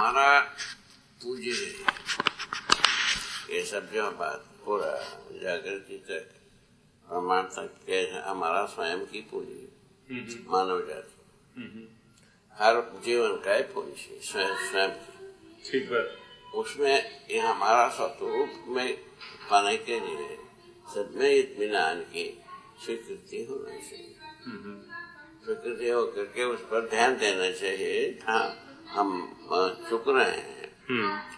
हमारा पूज्य है ये सब जो बात पूरा जागृति तक प्रमाण तक के हमारा स्वयं की पूंजी मानव जाति हर जीवन का ही पूंजी स्वयं की। ठीक है। उसमें ये हमारा स्वरूप में पाने के लिए सब में इत्मीनान की स्वीकृति होना चाहिए। स्वीकृति होकर के उस पर ध्यान देना चाहिए। हाँ, हम चुक रहे हैं,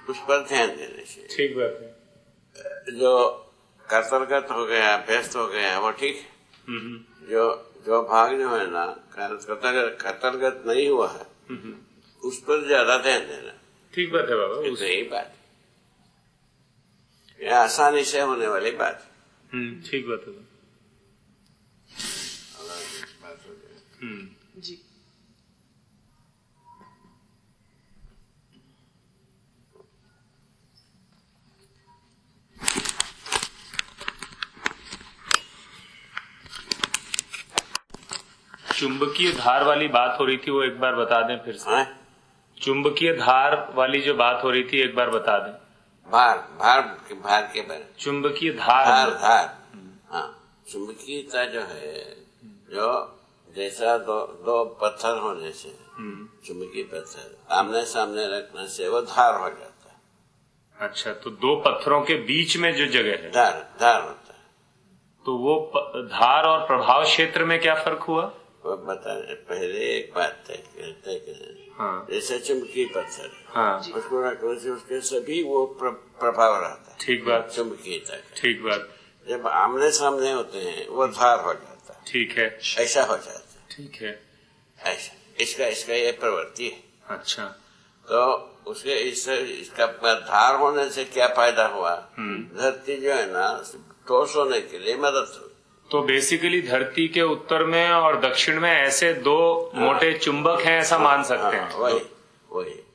उस पर ध्यान देना चाहिए। ठीक बात है। जो कर्तलगत हो गया, व्यस्त हो गया, वो ठीक है। जो भाग जो है ना कर्तलगत नहीं हुआ है, उस पर ज्यादा ध्यान देना। ठीक बात है बाबा। सही बात, यह आसानी से होने वाली बात। ठीक बात है जी। चुंबकीय धार वाली बात हो रही थी, वो एक बार बता दें फिर से। चुंबकीय धार वाली जो बात हो रही थी एक बार बता दें। भार के बारे में। चुंबकीय धार। हाँ, चुंबकीयता जो है, जो जैसा दो पत्थर होने से, चुंबकीय पत्थर आमने सामने रखने से वो धार हो जाता है। अच्छा, तो दो पत्थरों के बीच में जो जगह है धार होता है। तो वो धार और प्रभाव क्षेत्र में क्या फर्क हुआ? वो बता रहे पहले एक बात तय। हाँ। जैसे चुंबकीय पत्थर, हाँ, उसको रखने से उसके सभी वो प्रभाव रहता है। ठीक बात। चुंबकीयता। ठीक बात। जब आमने सामने होते हैं वो धार हो जाता है। ठीक है। ऐसा हो जाता है। ठीक है। ऐसा इसका ये प्रवृत्ति है। अच्छा, तो उसके इसका धार होने से क्या फायदा हुआ? धरती जो है ना ठोस होने के लिए मदद हुई। तो बेसिकली धरती के उत्तर में और दक्षिण में ऐसे दो मोटे चुंबक हैं, ऐसा मान सकते हैं।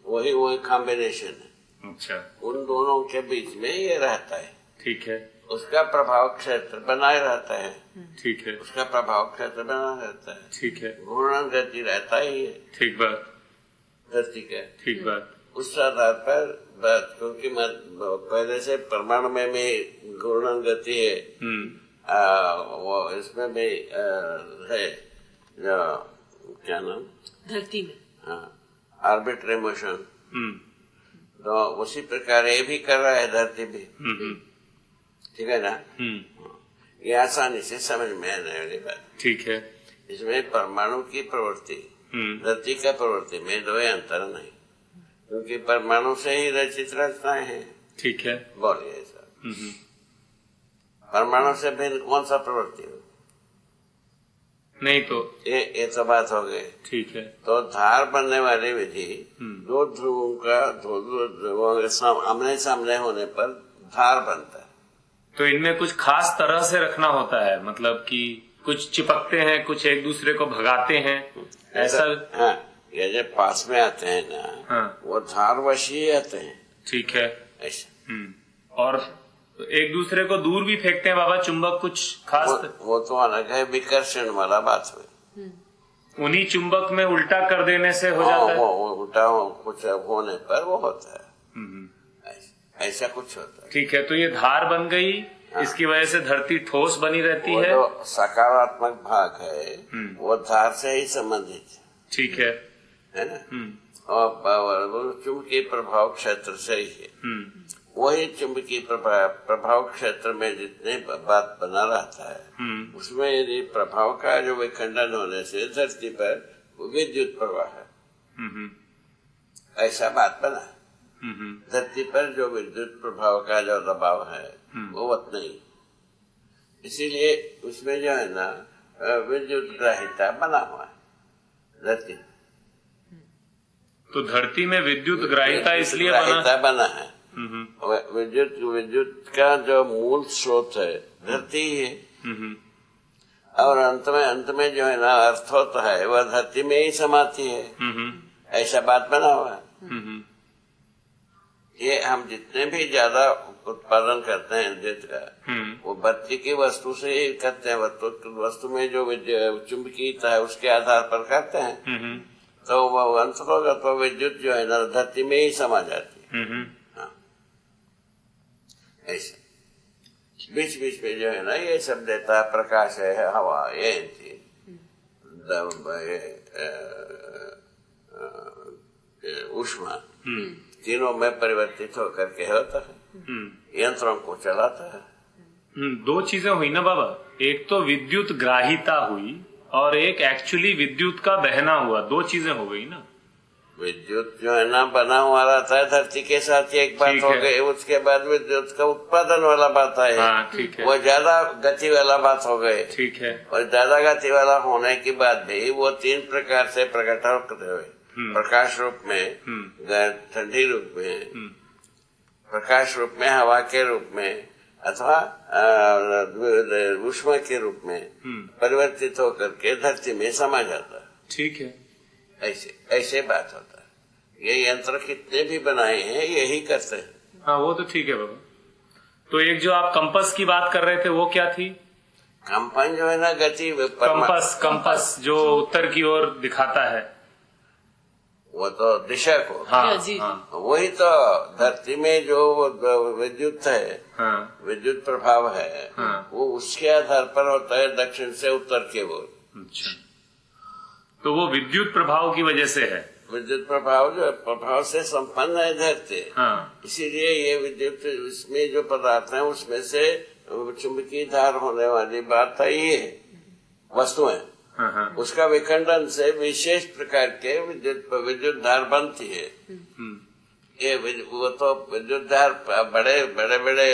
वही कॉम्बिनेशन है। अच्छा, उन दोनों के बीच में ये रहता है। ठीक है। उसका प्रभाव क्षेत्र बनाए रहता है। ठीक है। उसका प्रभाव क्षेत्र बना रहता है। ठीक है। घूर्णन गति रहता ही है। ठीक बात। धरती का। ठीक बात। उस आधार पर बात, क्योंकि पहले से परमाणु में भी घूर्णन गति है, वो इसमें भी है, जो क्या नाम, धरती में। हाँ, आर्बिट्री मोशन। तो उसी प्रकार ये भी कर रहा है धरती भी। ठीक है ना? ये आसानी से समझ में आने वाली बात। ठीक है। इसमें परमाणु की प्रवृत्ति, धरती का प्रवृत्ति में दो अंतर नहीं, क्योंकि परमाणु से ही रचित रचनाएं हैं। ठीक है। बोलिए सर, परमाणु से भिन्न कौन सा प्रवृत्ति हो? नहीं तो ये तो बात हो गई। ठीक है। तो धार बनने वाली विधि दो ध्रुवों का आमने सामने होने पर धार बनता है। तो इनमें कुछ खास तरह से रखना होता है, मतलब कि कुछ चिपकते हैं, कुछ एक दूसरे को भगाते हैं, ऐसा? हाँ, ये जब पास में आते हैं ना, हाँ, वो धार वशी आते हैं। ठीक है। ऐसा। और एक दूसरे को दूर भी फेंकते हैं बाबा चुंबक, कुछ खास? वो तो अलग है, विकर्षण वाला बात हुई। उन्हीं चुंबक में उल्टा कर देने से हो जाता है? वो उल्टा कुछ होने पर वो होता है। ऐसा कुछ होता है। ठीक है। तो ये धार बन गई, इसकी वजह से धरती ठोस बनी रहती है। जो सकारात्मक भाग है वो धार से ही संबंधित है। ठीक है ना? और चुंबकीय प्रभाव क्षेत्र से ही है। वही चुंबकीय प्रभाव क्षेत्र में जितने बात बना रहता है, उसमें यदि प्रभाव का जो विखंडन होने से धरती पर विद्युत प्रवाह है, ऐसा बात बना है। धरती पर जो विद्युत प्रभाव का जो दबाव है वो उतना ही, इसीलिए उसमें जो है ना विद्युत ग्राहिता बना हुआ है धरती। तो धरती में विद्युत ग्राहिता इसलिए बना है। विद्युत का जो मूल स्रोत है धरती ही है। और अंत में जो है ना अर्थ होता है वह धरती में ही समाती है। ऐसा बात बना हुआ है। ये हम जितने भी ज्यादा उत्पादन करते हैं विद्युत का, वो बत्ती की वस्तु से ही करते हैं। वस्तु में जो चुंबकीयता है उसके आधार पर करते हैं। तो वो अंत होगा तो विद्युत जो है ना धरती में ही समा जाती है। हाँ, ऐसा बीच बीच में जो है ना ये सब देता है, प्रकाश है, हवा, ये ऊष्मा, तीनों में परिवर्तित होकर के होता है, यंत्रों को चलाता है। दो चीजें हुई ना बाबा, एक तो विद्युत ग्राहिता हुई और एक एक्चुअली विद्युत का बहना हुआ, दो चीजें हो गई ना। विद्युत जो है ना बना हुआ रहता है धरती के साथ, एक बात हो गई। उसके बाद विद्युत का उत्पादन वाला बात है। हाँ, ठीक है। वो ज्यादा गति वाला बात हो गए। ठीक है। और ज्यादा गति वाला होने के बाद भी वो तीन प्रकार से प्रकट होते हुए, प्रकाश रूप में, ठंडी रूप में, प्रकाश रूप में, हवा के रूप में, अथवा ऊष्मा के रूप में परिवर्तित होकर के धरती में समा जाता है। ठीक है। ऐसे बात होता है। ये यंत्र कितने भी बनाए हैं यही करते हैं। हाँ, वो तो ठीक है बाबा। तो एक जो आप कंपस की बात कर रहे थे वो क्या थी? कंपन जो है ना गति, कंपस जो उत्तर की ओर दिखाता है, वो तो दिशा को। हाँ, जी। हाँ। वही तो धरती में जो विद्युत है, हाँ, विद्युत प्रभाव है, हाँ, वो उसके आधार पर होता है दक्षिण से उत्तर की ओर। अच्छा, तो वो विद्युत प्रभाव की वजह से है। विद्युत प्रभाव जो प्रभाव से संपन्न है धरती। हाँ। इसीलिए ये विद्युत, इसमें जो पदार्थ है उसमें से चुंबकीय धार होने वाली बात है, ये वस्तुएं, हाँ, उसका विखंडन से विशेष प्रकार के विद्युत धार बनती है। ये वो तो विद्युत धार बड़े बड़े बड़े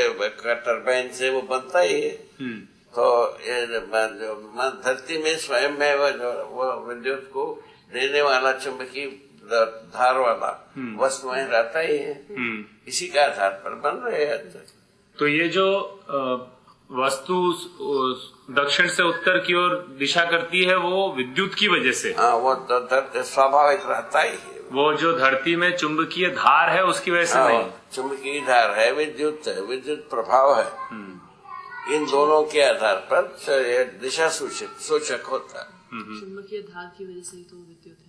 टरबाइन से वो बनता ही है। तो ये धरती में स्वयं में वो विद्युत को देने वाला चुंबकीय धार वाला वस्तुएं रहता ही है। इसी के आधार पर बन रहे हैं। तो ये जो वस्तु दक्षिण से उत्तर की ओर दिशा करती है वो विद्युत की वजह से। हाँ, वो तो स्वाभाविक रहता ही है। वो जो धरती में चुंबकीय धार है उसकी वजह से नहीं। चुंबकीय धार है, विद्युत प्रभाव है। इन दोनों के आधार पर दिशा सूचक होता है। चुंबकीय धार की वजह से तो विद्युत है।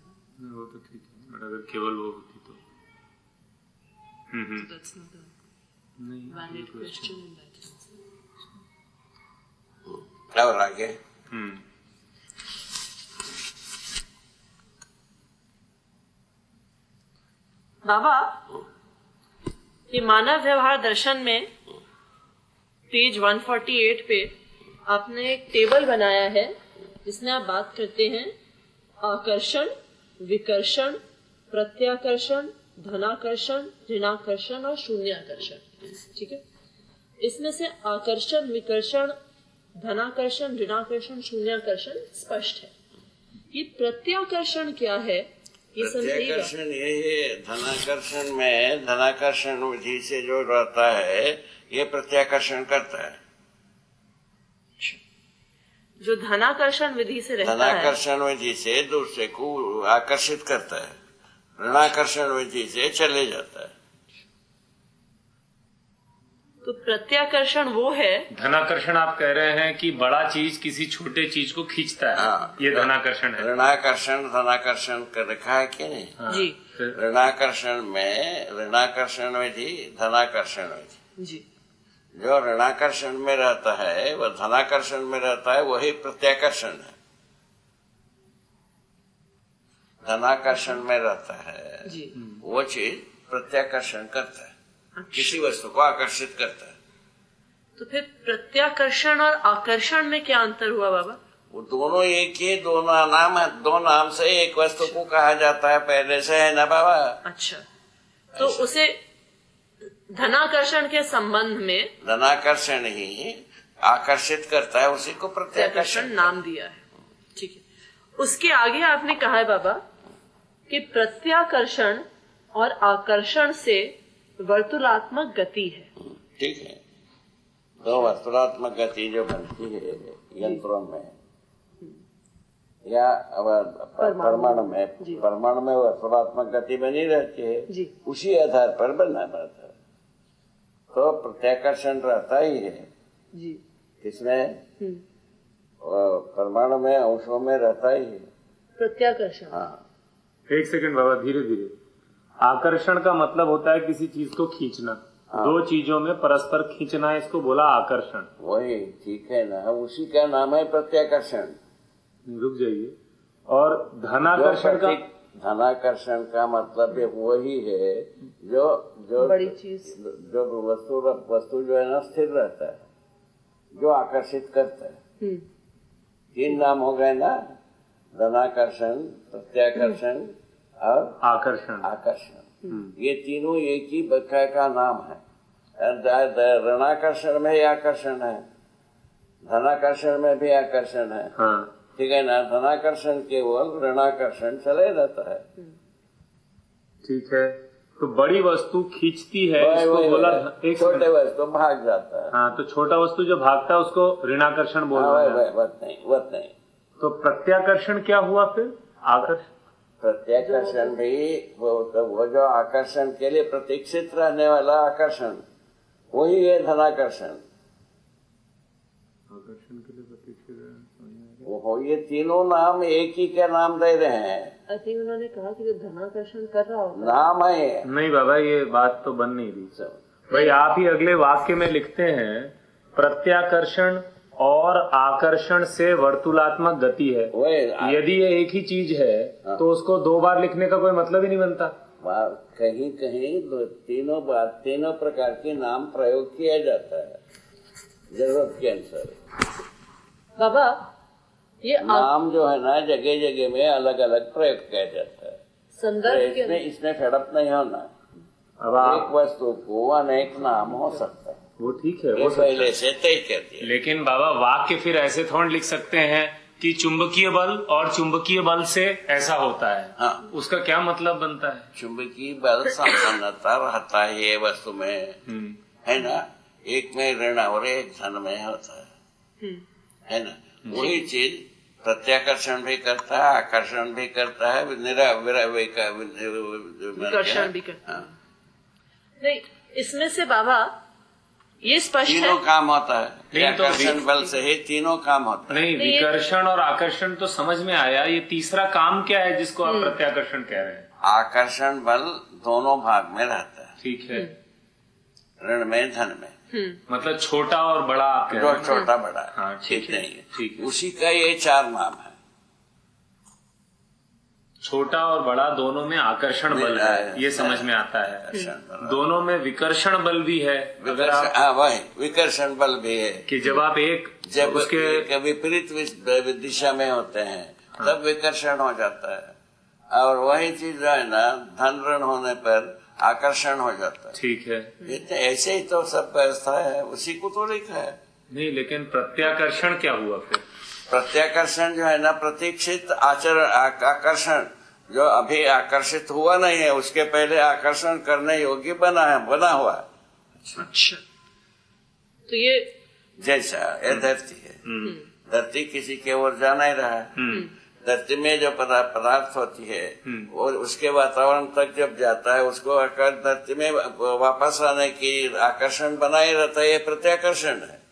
वो तो ठीक है, अगर केवल वो होती तो that's not a valid question in that sense. और आगे बाबा, ये मानव व्यवहार दर्शन में पेज 148 पे आपने एक टेबल बनाया है जिसमें आप बात करते हैं आकर्षण, विकर्षण, प्रत्याकर्षण, धनाकर्षण, ऋणाकर्षण और शून्याकर्षण। ठीक है, इसमें से आकर्षण, विकर्षण, धनाकर्षण, ऋणाकर्षण, शून्याकर्षण स्पष्ट है। ये प्रत्याकर्षण क्या है ये समझिएगा। प्रत्याकर्षण ये है, धनाकर्षण में धनाकर्षण विधि से जो रहता है ये प्रत्याकर्षण करता है। जो धनाकर्षण विधि से रहता है, धनाकर्षण विधि से दूसरे को आकर्षित करता है, ऋणाकर्षण विधि से चले जाता है। तो प्रत्याकर्षण वो है। धनाकर्षण आप कह रहे हैं कि बड़ा चीज किसी छोटे चीज को खींचता है। हाँ, ये धनाकर्षण है। ऋणाकर्षण धनाकर्षण कर रखा है कि नहीं? हाँ, जी। ऋणाकर्षण में ऋणाकर्षण विधि, धनाकर्षण विधि। जी। जो ऋणाकर्षण में रहता है वह धनाकर्षण में रहता है, वही प्रत्याकर्षण है। धनाकर्षण में रहता है जी। वो चीज प्रत्याकर्षण करता है, किसी वस्तु को आकर्षित करता है। तो फिर प्रत्याकर्षण और आकर्षण में क्या अंतर हुआ बाबा? वो दोनों एक ही, दो नाम है, दो नाम से एक वस्तु को कहा जाता है, पहले से है ना बाबा। अच्छा, तो उसे धनाकर्षण के संबंध में धनाकर्षण ही आकर्षित करता है, उसी को प्रत्याकर्षण नाम दिया है। ठीक है, उसके आगे आपने कहा है बाबा कि प्रत्याकर्षण और आकर्षण से वर्तुलात्मक गति है। ठीक है, दो वर्तुलात्मक गति जो बनती है यंत्रों में या परमाणु में वर्तुलात्मक गति बनी रहती है, उसी आधार पर बनना पड़ता है। तो प्रत्याकर्षण रहता ही है जी। किसमें? परमाणु में, अंशों में रहता ही है प्रत्याकर्षण। हाँ, एक सेकंड बाबा, धीरे धीरे। आकर्षण का मतलब होता है किसी चीज को खींचना। दो चीजों में परस्पर खींचना है, इसको बोला आकर्षण। वही ठीक है ना, उसी का नाम है प्रत्याकर्षण। रुक जाइए। और धनाकर्षण का, धनाकर्षण का मतलब वही है जो बड़ी चीज, जो वस्तु जो है ना स्थिर रहता है, जो आकर्षित करता है। तीन नाम हो गए ना, धनाकर्षण, प्रत्याकर्षण और आकर्षण। ये तीनों एक ही बक्का का नाम है। ऋणाकर्षण में ही आकर्षण है, धनाकर्षण में भी आकर्षण है। ठीक है ना, धनाकर्षण केवल, ऋणाकर्षण चले रहता है। ठीक है, तो बड़ी वस्तु खींचती है, इसको बोला। एक छोटे वस्तु भाग जाता है। हाँ, तो छोटा वस्तु जो भागता है उसको ऋणाकर्षण बोलते हैं। वत नहीं। तो प्रत्याकर्षण क्या हुआ फिर? आकर्षण, प्रत्याकर्षण भी वो जो आकर्षण के लिए प्रतीक्षित रहने वाला आकर्षण, वही है धनाकर्षण। आकर्षण के लिए प्रतीक्षित, वो ये तीनों नाम एक ही का नाम दे रहे हैं। आई थिंक उन्होंने कहा कि जो धनाकर्षण कर रहा होगा नाम है। नहीं बाबा, ये बात तो बन नहीं रही। भाई आप ही अगले वाक्य में लिखते हैं प्रत्याकर्षण और आकर्षण से वर्तुलात्मक गति है। यदि ये एक ही चीज है तो उसको दो बार लिखने का कोई मतलब ही नहीं बनता। कहीं कहीं तीनों प्रकार के नाम प्रयोग किया जाता है जरूरत के अनुसार। बाबा ये नाम जो है ना जगह जगह में अलग अलग प्रयोग किया जाता है। संदर्भ तो इसमें फेडअप नहीं होना। अब एक वस्तु को अनेक नाम हो सकता है, वो ठीक है, वो पहले से तय कर दिया। लेकिन बाबा वाक्य फिर ऐसे थोड़ा लिख सकते हैं कि चुंबकीय बल और चुंबकीय बल से ऐसा होता है। हाँ, उसका क्या मतलब बनता है? चुंबकीय बल सामान्यता रहता है ये वस्तु में, है ना, एक में ऋण और एक धन में होता है ना। वही चीज प्रत्याकर्षण भी करता है, आकर्षण भी करता है, विकर्षण भी करता है। नहीं, इसमें से बाबा ये स्पष्ट है तीनों काम होता है। आकर्षण बल से ही तीनों काम होता है। नहीं, विकर्षण और आकर्षण तो समझ में आया, ये तीसरा काम क्या है जिसको आप प्रत्याकर्षण कह रहे हैं? आकर्षण बल दोनों भाग में रहता है। ठीक है, ऋण में धन में, मतलब छोटा और बड़ा आप कह रहे हैं। छोटा बड़ा, हाँ, ठीक नहीं है, ठीक है। उसी का ये चार नाम है। छोटा और बड़ा दोनों में आकर्षण बल है, ये समझ में आता है। दोनों में विकर्षण बल भी है। अगर आप वही विकर्षण बल भी है कि जब आप जब उसके विपरीत दिशा में होते हैं तब विकर्षण हो जाता है। और वही चीज जो है ना, धन ऋण होने पर आकर्षण हो जाता है। ठीक है, ऐसे ही तो सब व्यवस्था है, उसी को तो लिखा है। नहीं, लेकिन प्रत्याकर्षण क्या हुआ फिर? प्रत्याकर्षण जो है ना, प्रतीक्षित आकर्षण जो अभी आकर्षित हुआ नहीं है, उसके पहले आकर्षण करने योग्य बना हुआ है। अच्छा, तो ये जैसा ये धरती है, धरती किसी के ओर जा नहीं रहा है। धरती में जो पदार्थ होती है वो उसके वातावरण तक जब जाता है, उसको धरती में वापस आने की आकर्षण बनाए रहता है, ये प्रत्याकर्षण है।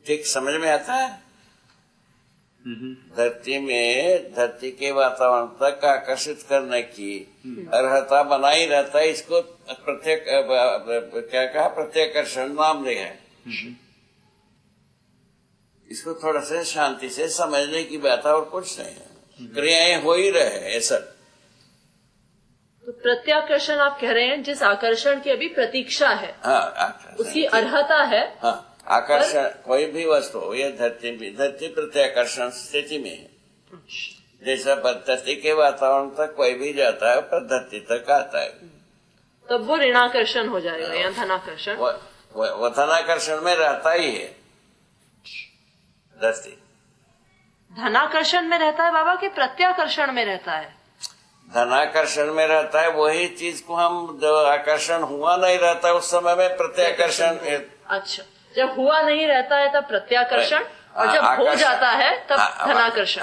ठीक समझ में आता है? धरती के वातावरण तक आकर्षित करने की अर्हता बनाई रहता है, इसको क्या कहा, प्रत्याकर्षण नाम दिया है। इसको थोड़ा से शांति से समझने की बात है और कुछ नहीं है। क्रियाएं हो ही रहे ऐसा। तो प्रत्याकर्षण आप कह रहे हैं जिस आकर्षण की अभी प्रतीक्षा है, हाँ, उसकी अर्हता है। हाँ, आकर्षण कोई भी वस्तु हो, ये धरती प्रत्याकर्षण स्थिति में है। जैसा धरती के वातावरण तक कोई भी जाता है पर धरती तक आता है, तब वो ऋणाकर्षण हो जाएगा या धनाकर्षण। वो धनाकर्षण में रहता ही है। धरती धनाकर्षण में रहता है बाबा कि प्रत्याकर्षण में रहता है? धनाकर्षण में रहता है। वही चीज को हम जो आकर्षण हुआ नहीं रहता उस समय में प्रत्याकर्षण। अच्छा, जब हुआ नहीं रहता है तब प्रत्याकर्षण, और जब हो जाता है तब धनाकर्षण।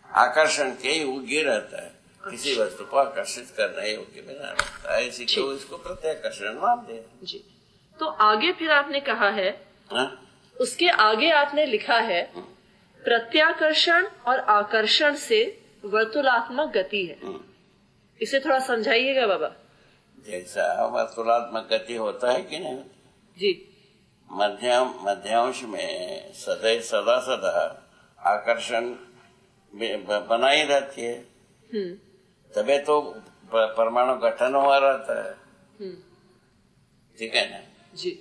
आकर्षण के योग्य रहता है, किसी वस्तु को आकर्षित करने योग्य बना रहता है, इसी को इसको प्रत्याकर्षण नाम दे जी। तो आगे फिर आपने कहा है, उसके आगे आपने लिखा है प्रत्याकर्षण और आकर्षण से वर्तुलात्मक गति है। इसे थोड़ा समझाइएगा बाबा। जैसा वर्तुलात्मक गति होता है कि नहीं जी, मध्यांश में सदा आकर्षण बना ही रहती है, तभी तो परमाणु गठन हुआ रहता है। ठीक है ना जी।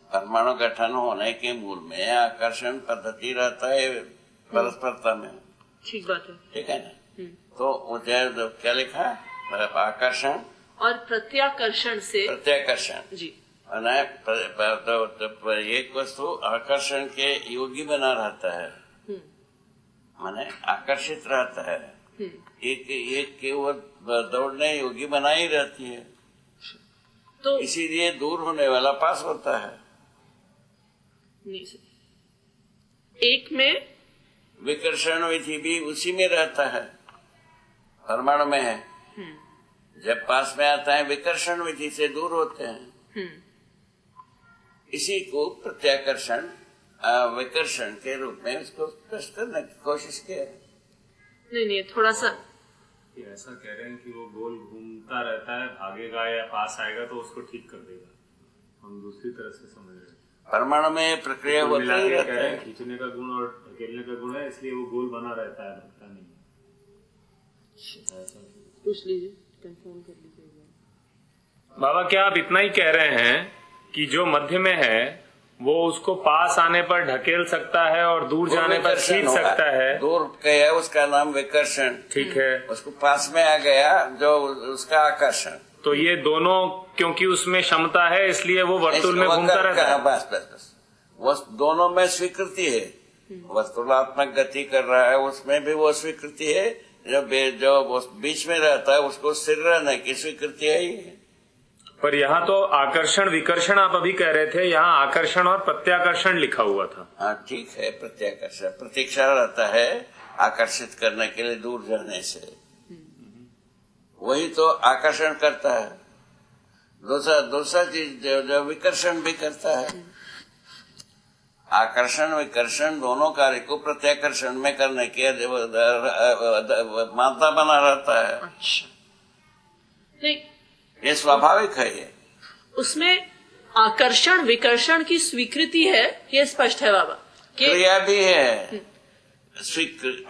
परमाणु गठन होने के मूल में आकर्षण पद्धति रहता है परस्परता में। ठीक बात है। ठीक है ना। तो मुझे क्या लिखा, आकर्षण और प्रत्याकर्षण से प्रत्याकर्षण जी, एक वस्तु आकर्षण के योगी बना रहता है, माने आकर्षित रहता है, एक की ओर दौड़ने योगी बना ही रहती है, तो इसीलिए दूर होने वाला पास होता है। नहीं सर, एक में विकर्षण विधि भी उसी में रहता है, परमाणु में है। जब पास में आता है विकर्षण विधि से दूर होते हैं। इसी को प्रत्याकर्षण विकर्षण के रूप में उसको स्पष्ट करने की कोशिश की है। नहीं, थोड़ा सा ऐसा कह रहे हैं कि वो गोल घूमता रहता है, भागेगा या पास आएगा तो उसको ठीक कर देगा। हम दूसरी तरह से समझ रहे हैं, परमाणु में प्रक्रिया होता ही रहता है। खींचने का गुण और धकेलने का गुण है, इसलिए वो गोल बना रहता है, भटकता नहीं। पूछ लीजिए, कंफर्म कर लीजिए। बाबा क्या आप इतना ही कह रहे हैं कि जो मध्य में है वो उसको पास आने पर ढकेल सकता है और दूर जाने पर खींच सकता है? दूर गया उसका नाम विकर्षण, ठीक है, उसको पास में आ गया जो उसका आकर्षण। तो ये दोनों क्योंकि उसमें क्षमता है इसलिए वो वर्तुल में घूमता रहता है। बस वो दोनों में स्वीकृति है। वर्तुलात्मक गति कर रहा है उसमें भी वो स्वीकृति है, जो बीच में रहता है उसको स्थिर रहने की स्वीकृति है ही है। पर यहाँ तो आकर्षण विकर्षण आप अभी कह रहे थे, यहाँ आकर्षण और प्रत्याकर्षण लिखा हुआ था। हाँ ठीक है, प्रत्याकर्षण प्रतीक्षा रहता है आकर्षित करने के लिए दूर जाने से, वही तो आकर्षण करता है। दूसरा चीज जो विकर्षण भी करता है। आकर्षण विकर्षण दोनों कार्य को प्रत्याकर्षण में करने के मानता बना रहता है। अच्छा, नहीं ये स्वाभाविक है। ये उसमें आकर्षण विकर्षण की स्वीकृति है, ये स्पष्ट है बाबा। क्रिया भी है,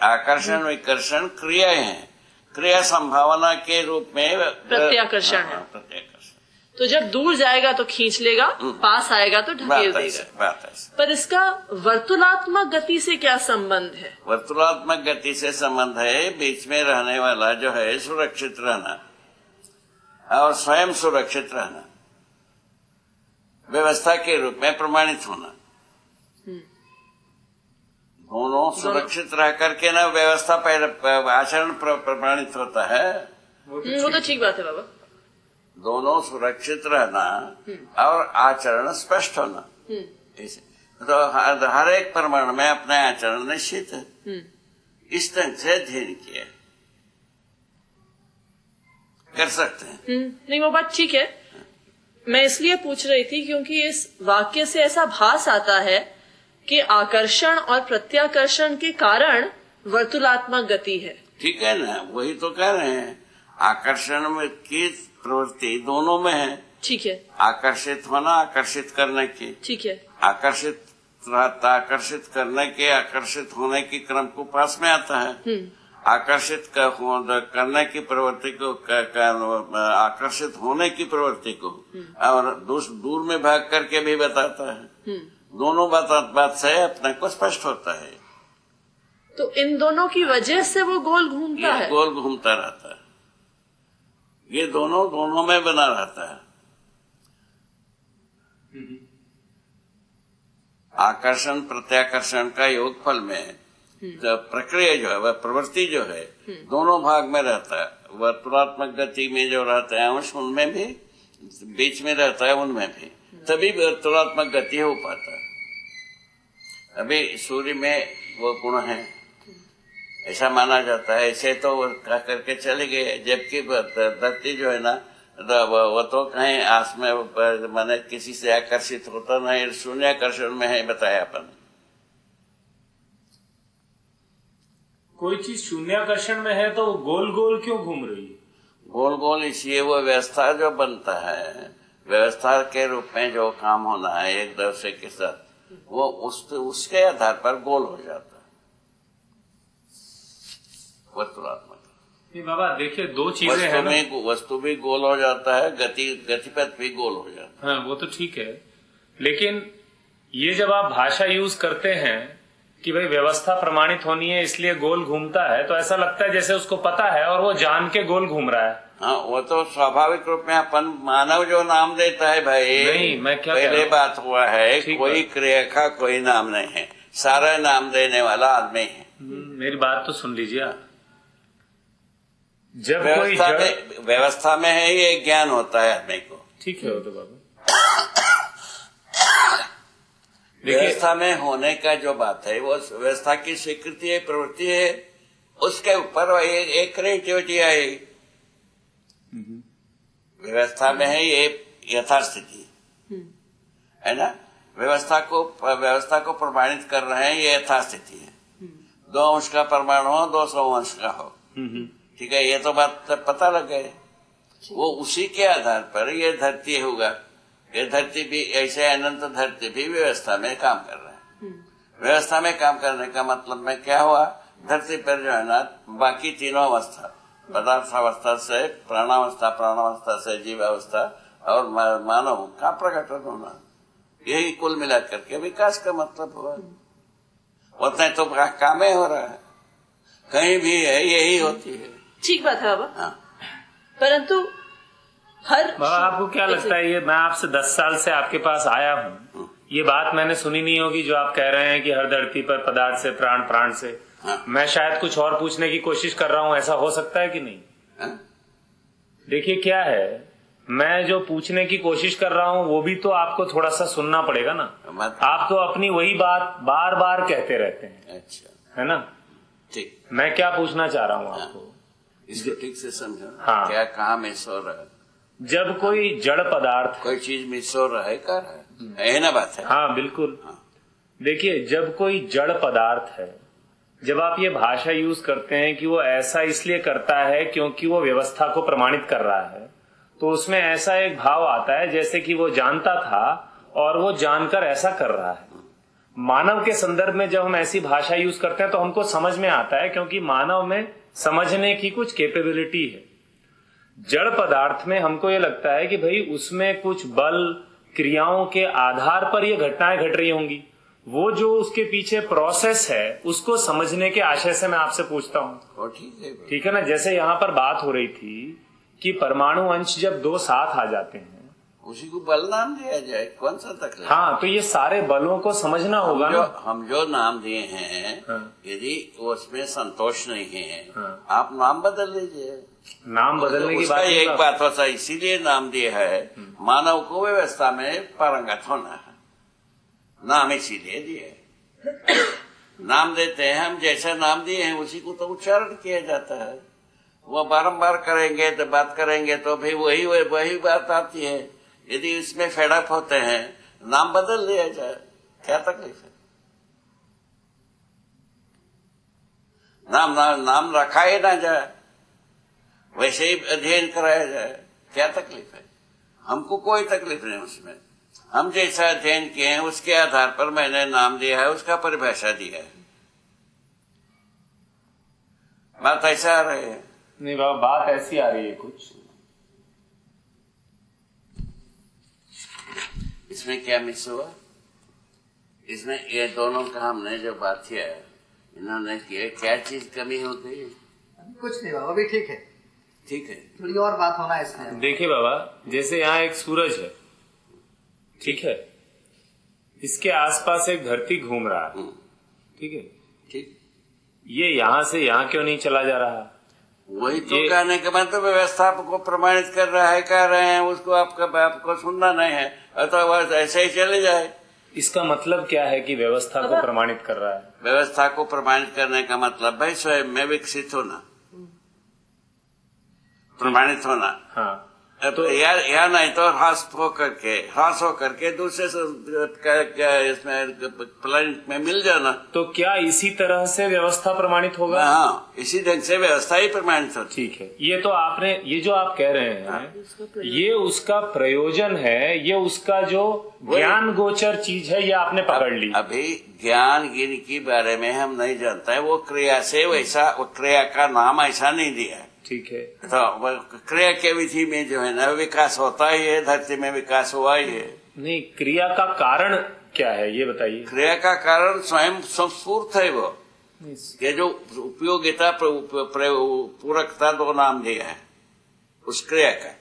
आकर्षण विकर्षण क्रियाएं हैं, क्रिया संभावना के रूप में प्रत्याकर्षण है। प्रत्याकर्षण तो जब दूर जाएगा तो खींच लेगा, पास आएगा तो ढकेल देगा। पर इसका वर्तुलात्मक गति से क्या संबंध है? वर्तुलात्मक गति से संबंध है बीच में रहने वाला जो है सुरक्षित रहना और स्वयं सुरक्षित रहना, व्यवस्था के रूप में प्रमाणित होना। दोनों सुरक्षित रह करके ना व्यवस्था आचरण प्रमाणित होता है। वो तो ठीक बात है बाबा। दोनों सुरक्षित रहना और आचरण स्पष्ट होना, तो हर एक परमाणु में अपना आचरण निश्चित है। इस ढंग से अध्ययन किया कर सकते हैं। नहीं वो बात ठीक है, मैं इसलिए पूछ रही थी क्योंकि इस वाक्य से ऐसा भास आता है कि आकर्षण और प्रत्याकर्षण के कारण वर्तुलात्मक गति है। ठीक है ना, वही तो कह रहे हैं। आकर्षण में की प्रवृत्ति दोनों में है। ठीक है, आकर्षित होना, आकर्षित करने की। ठीक है, आकर्षित आकर्षित करने के आकर्षित होने के क्रम को पास में आता है। आकर्षित करने की प्रवृत्ति को आकर्षित होने की प्रवृत्ति को और दूर में भाग करके भी बताता है। दोनों बात से अपने को स्पष्ट होता है। तो इन दोनों की वजह से वो गोल घूमता है, गोल घूमता रहता है। ये दोनों में बना रहता है। आकर्षण प्रत्याकर्षण का योगफल में प्रक्रिया जो है वह प्रवृत्ति जो है दोनों भाग में रहता है। वर्तुलात्मक गति में जो रहता है अंश उनमें भी, बीच में रहता है उनमें भी, तभी वर्तुलात्मक गति हो पाता है। अभी सूर्य में वो गुण है ऐसा माना जाता है, ऐसे तो वो कह करके चले गए। जबकि धरती जो है ना वो तो कहीं आस में माने किसी से आकर्षित होता नहीं, शून्य आकर्षण में है बताया अपन। कोई चीज शून्याकर्षण में है तो गोल गोल क्यों घूम रही है? गोल गोल इसलिए वो व्यवस्था जो बनता है, व्यवस्था के रूप में जो काम होना है एक दूसरे के साथ, वो उसके आधार पर गोल हो जाता है वर्तुलात्मक। नहीं बाबा देखिए, दो चीजें हैं ना, वस्तु भी गोल हो जाता है, गतिपथ भी गोल हो जाता है। हाँ वो तो ठीक है, लेकिन ये जब आप भाषा यूज करते हैं कि भाई व्यवस्था प्रमाणित होनी है इसलिए गोल घूमता है, तो ऐसा लगता है जैसे उसको पता है और वो जान के गोल घूम रहा है। हाँ वो तो स्वाभाविक रूप में अपन मानव जो नाम देता है भाई, नहीं मैं क्या पहले बात हुआ है, कोई क्रिया का कोई नाम नहीं है, सारा नाम देने वाला आदमी है। मेरी बात तो सुन लीजिए आप। जब व्यवस्था में है ये ज्ञान होता है आदमी को। ठीक है वो तो बाबा, व्यवस्था में होने का जो बात है वो व्यवस्था की स्वीकृति है, प्रवृत्ति है, उसके ऊपर एक क्रिएटिविटी आएगी। व्यवस्था में है ये यथास्थिति है ना, व्यवस्था को प्रमाणित कर रहे हैं, ये यथास्थिति है। 2 अंश का परमाणु हो, 200 अंश का हो, ठीक है, ये तो बात पता लग गए। वो उसी के आधार पर ये धरती होगा, ये धरती भी ऐसे अनंत धरती भी व्यवस्था में काम कर रहे हैं। व्यवस्था में काम करने का मतलब में क्या हुआ, धरती पर जो है ना बाकी तीनों अवस्था, पदार्थावस्था से प्राणावस्था से जीवावस्था और मानव का प्रकटन होना, यही कुल मिला करके विकास का मतलब हुआ। उतना तो काम ही हो रहा है, कहीं भी है यही होती है। ठीक बात है बाबा। हाँ। परंतु बाबा आपको क्या लगता है, ये मैं आपसे 10 साल से आपके पास आया हूँ, ये बात मैंने सुनी नहीं होगी जो आप कह रहे हैं कि हर धरती पर पदार्थ से प्राण से। हाँ। मैं शायद कुछ और पूछने की कोशिश कर रहा हूँ, ऐसा हो सकता है कि नहीं? हाँ? देखिए क्या है, मैं जो पूछने की कोशिश कर रहा हूँ वो भी तो आपको थोड़ा सा सुनना पड़ेगा ना। आप तो अपनी वही बात बार बार कहते रहते हैं। अच्छा है ना, ठीक। मैं क्या पूछना चाह रहा हूँ आपको, इसको ठीक से समझो। हाँ। क्या कहा मिस हो रहा है? जब कोई जड़ पदार्थ, कोई चीज मिस हो रहा है, कर है ना बात है। हाँ बिल्कुल। हाँ। देखिए जब कोई जड़ पदार्थ है, जब आप ये भाषा यूज करते हैं कि वो ऐसा इसलिए करता है क्योंकि वो व्यवस्था को प्रमाणित कर रहा है, तो उसमें ऐसा एक भाव आता है जैसे कि वो जानता था और वो जानकर ऐसा कर रहा है। मानव के संदर्भ में जब हम ऐसी भाषा यूज करते हैं तो हमको समझ में आता है, क्योंकि मानव में समझने की कुछ कैपेबिलिटी है। जड़ पदार्थ में हमको ये लगता है कि भाई उसमें कुछ बल क्रियाओं के आधार पर ये घटनाएं घट रही होंगी, वो जो उसके पीछे प्रोसेस है उसको समझने के आशय से मैं आपसे पूछता हूँ। ठीक है ना, जैसे यहाँ पर बात हो रही थी कि परमाणु अंश जब 2 साथ आ जाते हैं उसी को बल नाम दिया जाए, कौन सा तकलीफ? हाँ, तो ये सारे बलों को समझना होगा ना। हम जो नाम दिए हैं, हाँ। यदि उसमें संतोष नहीं है, हाँ। आप नाम बदल लीजिए। नाम बदलने की बात एक बात होता, इसीलिए नाम दिया है मानव को व्यवस्था में पारंगत होना है, नाम इसीलिए दिए। नाम देते हैं हम, जैसा नाम दिए हैं उसी को तो उच्चारण किया जाता है। वो बारंबार करेंगे तो बात करेंगे तो भी वही बात आती है। यदि इसमें फेडअप होते हैं, नाम बदल दिया जाए, क्या तकलीफ है? नाम रखा ही ना जाए, वैसे ही अध्ययन कराया जाए, क्या तकलीफ है? हमको कोई तकलीफ नहीं उसमें। हम जैसा अध्ययन किए हैं उसके आधार पर मैंने नाम दिया है, उसका परिभाषा दिया है। बात ऐसा आ रही है? नहीं बाबा, बात ऐसी आ रही है कुछ। इसमें क्या मिस हुआ? इसमें ये दोनों का हमने जो बात किया, इन्होंने किया, क्या चीज कमी हो गई? कुछ नहीं बाबा, अभी ठीक है। ठीक है, थोड़ी और बात होना है इसमें। देखिए बाबा, जैसे यहाँ एक सूरज है, ठीक है, इसके आसपास एक धरती घूम रहा है, ठीक है, ठीक। ये यहाँ से यहाँ क्यों नहीं चला जा रहा? वही तो कहने के बाद तो व्यवस्था को प्रमाणित कर रहा है, कह रहे हैं, उसको आपको सुनना नहीं है, तो ऐसे ही चले जाए। इसका मतलब क्या है कि व्यवस्था को प्रमाणित कर रहा है? व्यवस्था को प्रमाणित करने का मतलब भाई स्वयं में विकसित होना, प्रमाणित होना। हाँ, तो या नहीं तो ह्रास हो करके दूसरे इसमें प्लेनेट में मिल जाना। तो क्या इसी तरह से व्यवस्था प्रमाणित होगा? हाँ, इसी ढंग से व्यवस्था ही प्रमाणित होती। ठीक है, ये तो आपने, ये जो आप कह रहे हैं ये उसका प्रयोजन है, ये उसका जो ज्ञान गोचर चीज है, ये आपने पकड़ ली। अभी ज्ञान गिन के बारे में हम नहीं जानता है, वो क्रिया से वैसा, क्रिया का नाम ऐसा नहीं दिया है। ठीक है, तो क्रिया के विधि में जो है ना विकास होता ही है, धरती में विकास हुआ ही है। नहीं, क्रिया का कारण क्या है ये बताइए। क्रिया का कारण स्वयं संस्फूर्त है, वो ये जो उपयोगिता पूरकता दो नाम दिया है उस क्रिया का।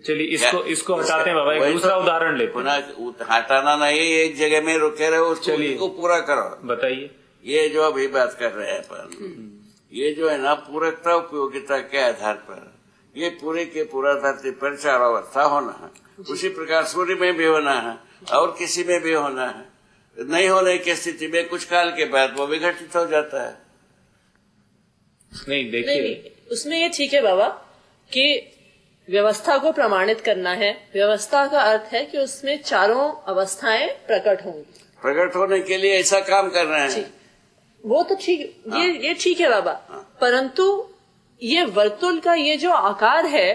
चलिए इसको हटाते हैं बाबा, एक दूसरा उदाहरण लेते हैं। पुनः हटाना नहीं, एक जगह में रुके रहे, उसको पूरा करो। बताइए। ये जो अभी बात कर रहे हैं अपन, ये जो है ना पूरकता उपयोगिता के आधार पर ये पूरे के पूरा धरती पर चार अवस्था होना है। उसी प्रकार सूर्य में भी होना है और किसी में भी होना है। नहीं होने की स्थिति में कुछ काल के बाद वो विघटित हो जाता है। नहीं देखिए, नहीं, उसमें ये ठीक है बाबा कि व्यवस्था को प्रमाणित करना है। व्यवस्था का अर्थ है कि उसमें चारों अवस्थाएं प्रकट होंगी। प्रकट होने के लिए ऐसा काम कर रहे हैं, वो तो ठीक, ये ठीक है बाबा। परंतु ये वर्तुल का ये जो आकार है,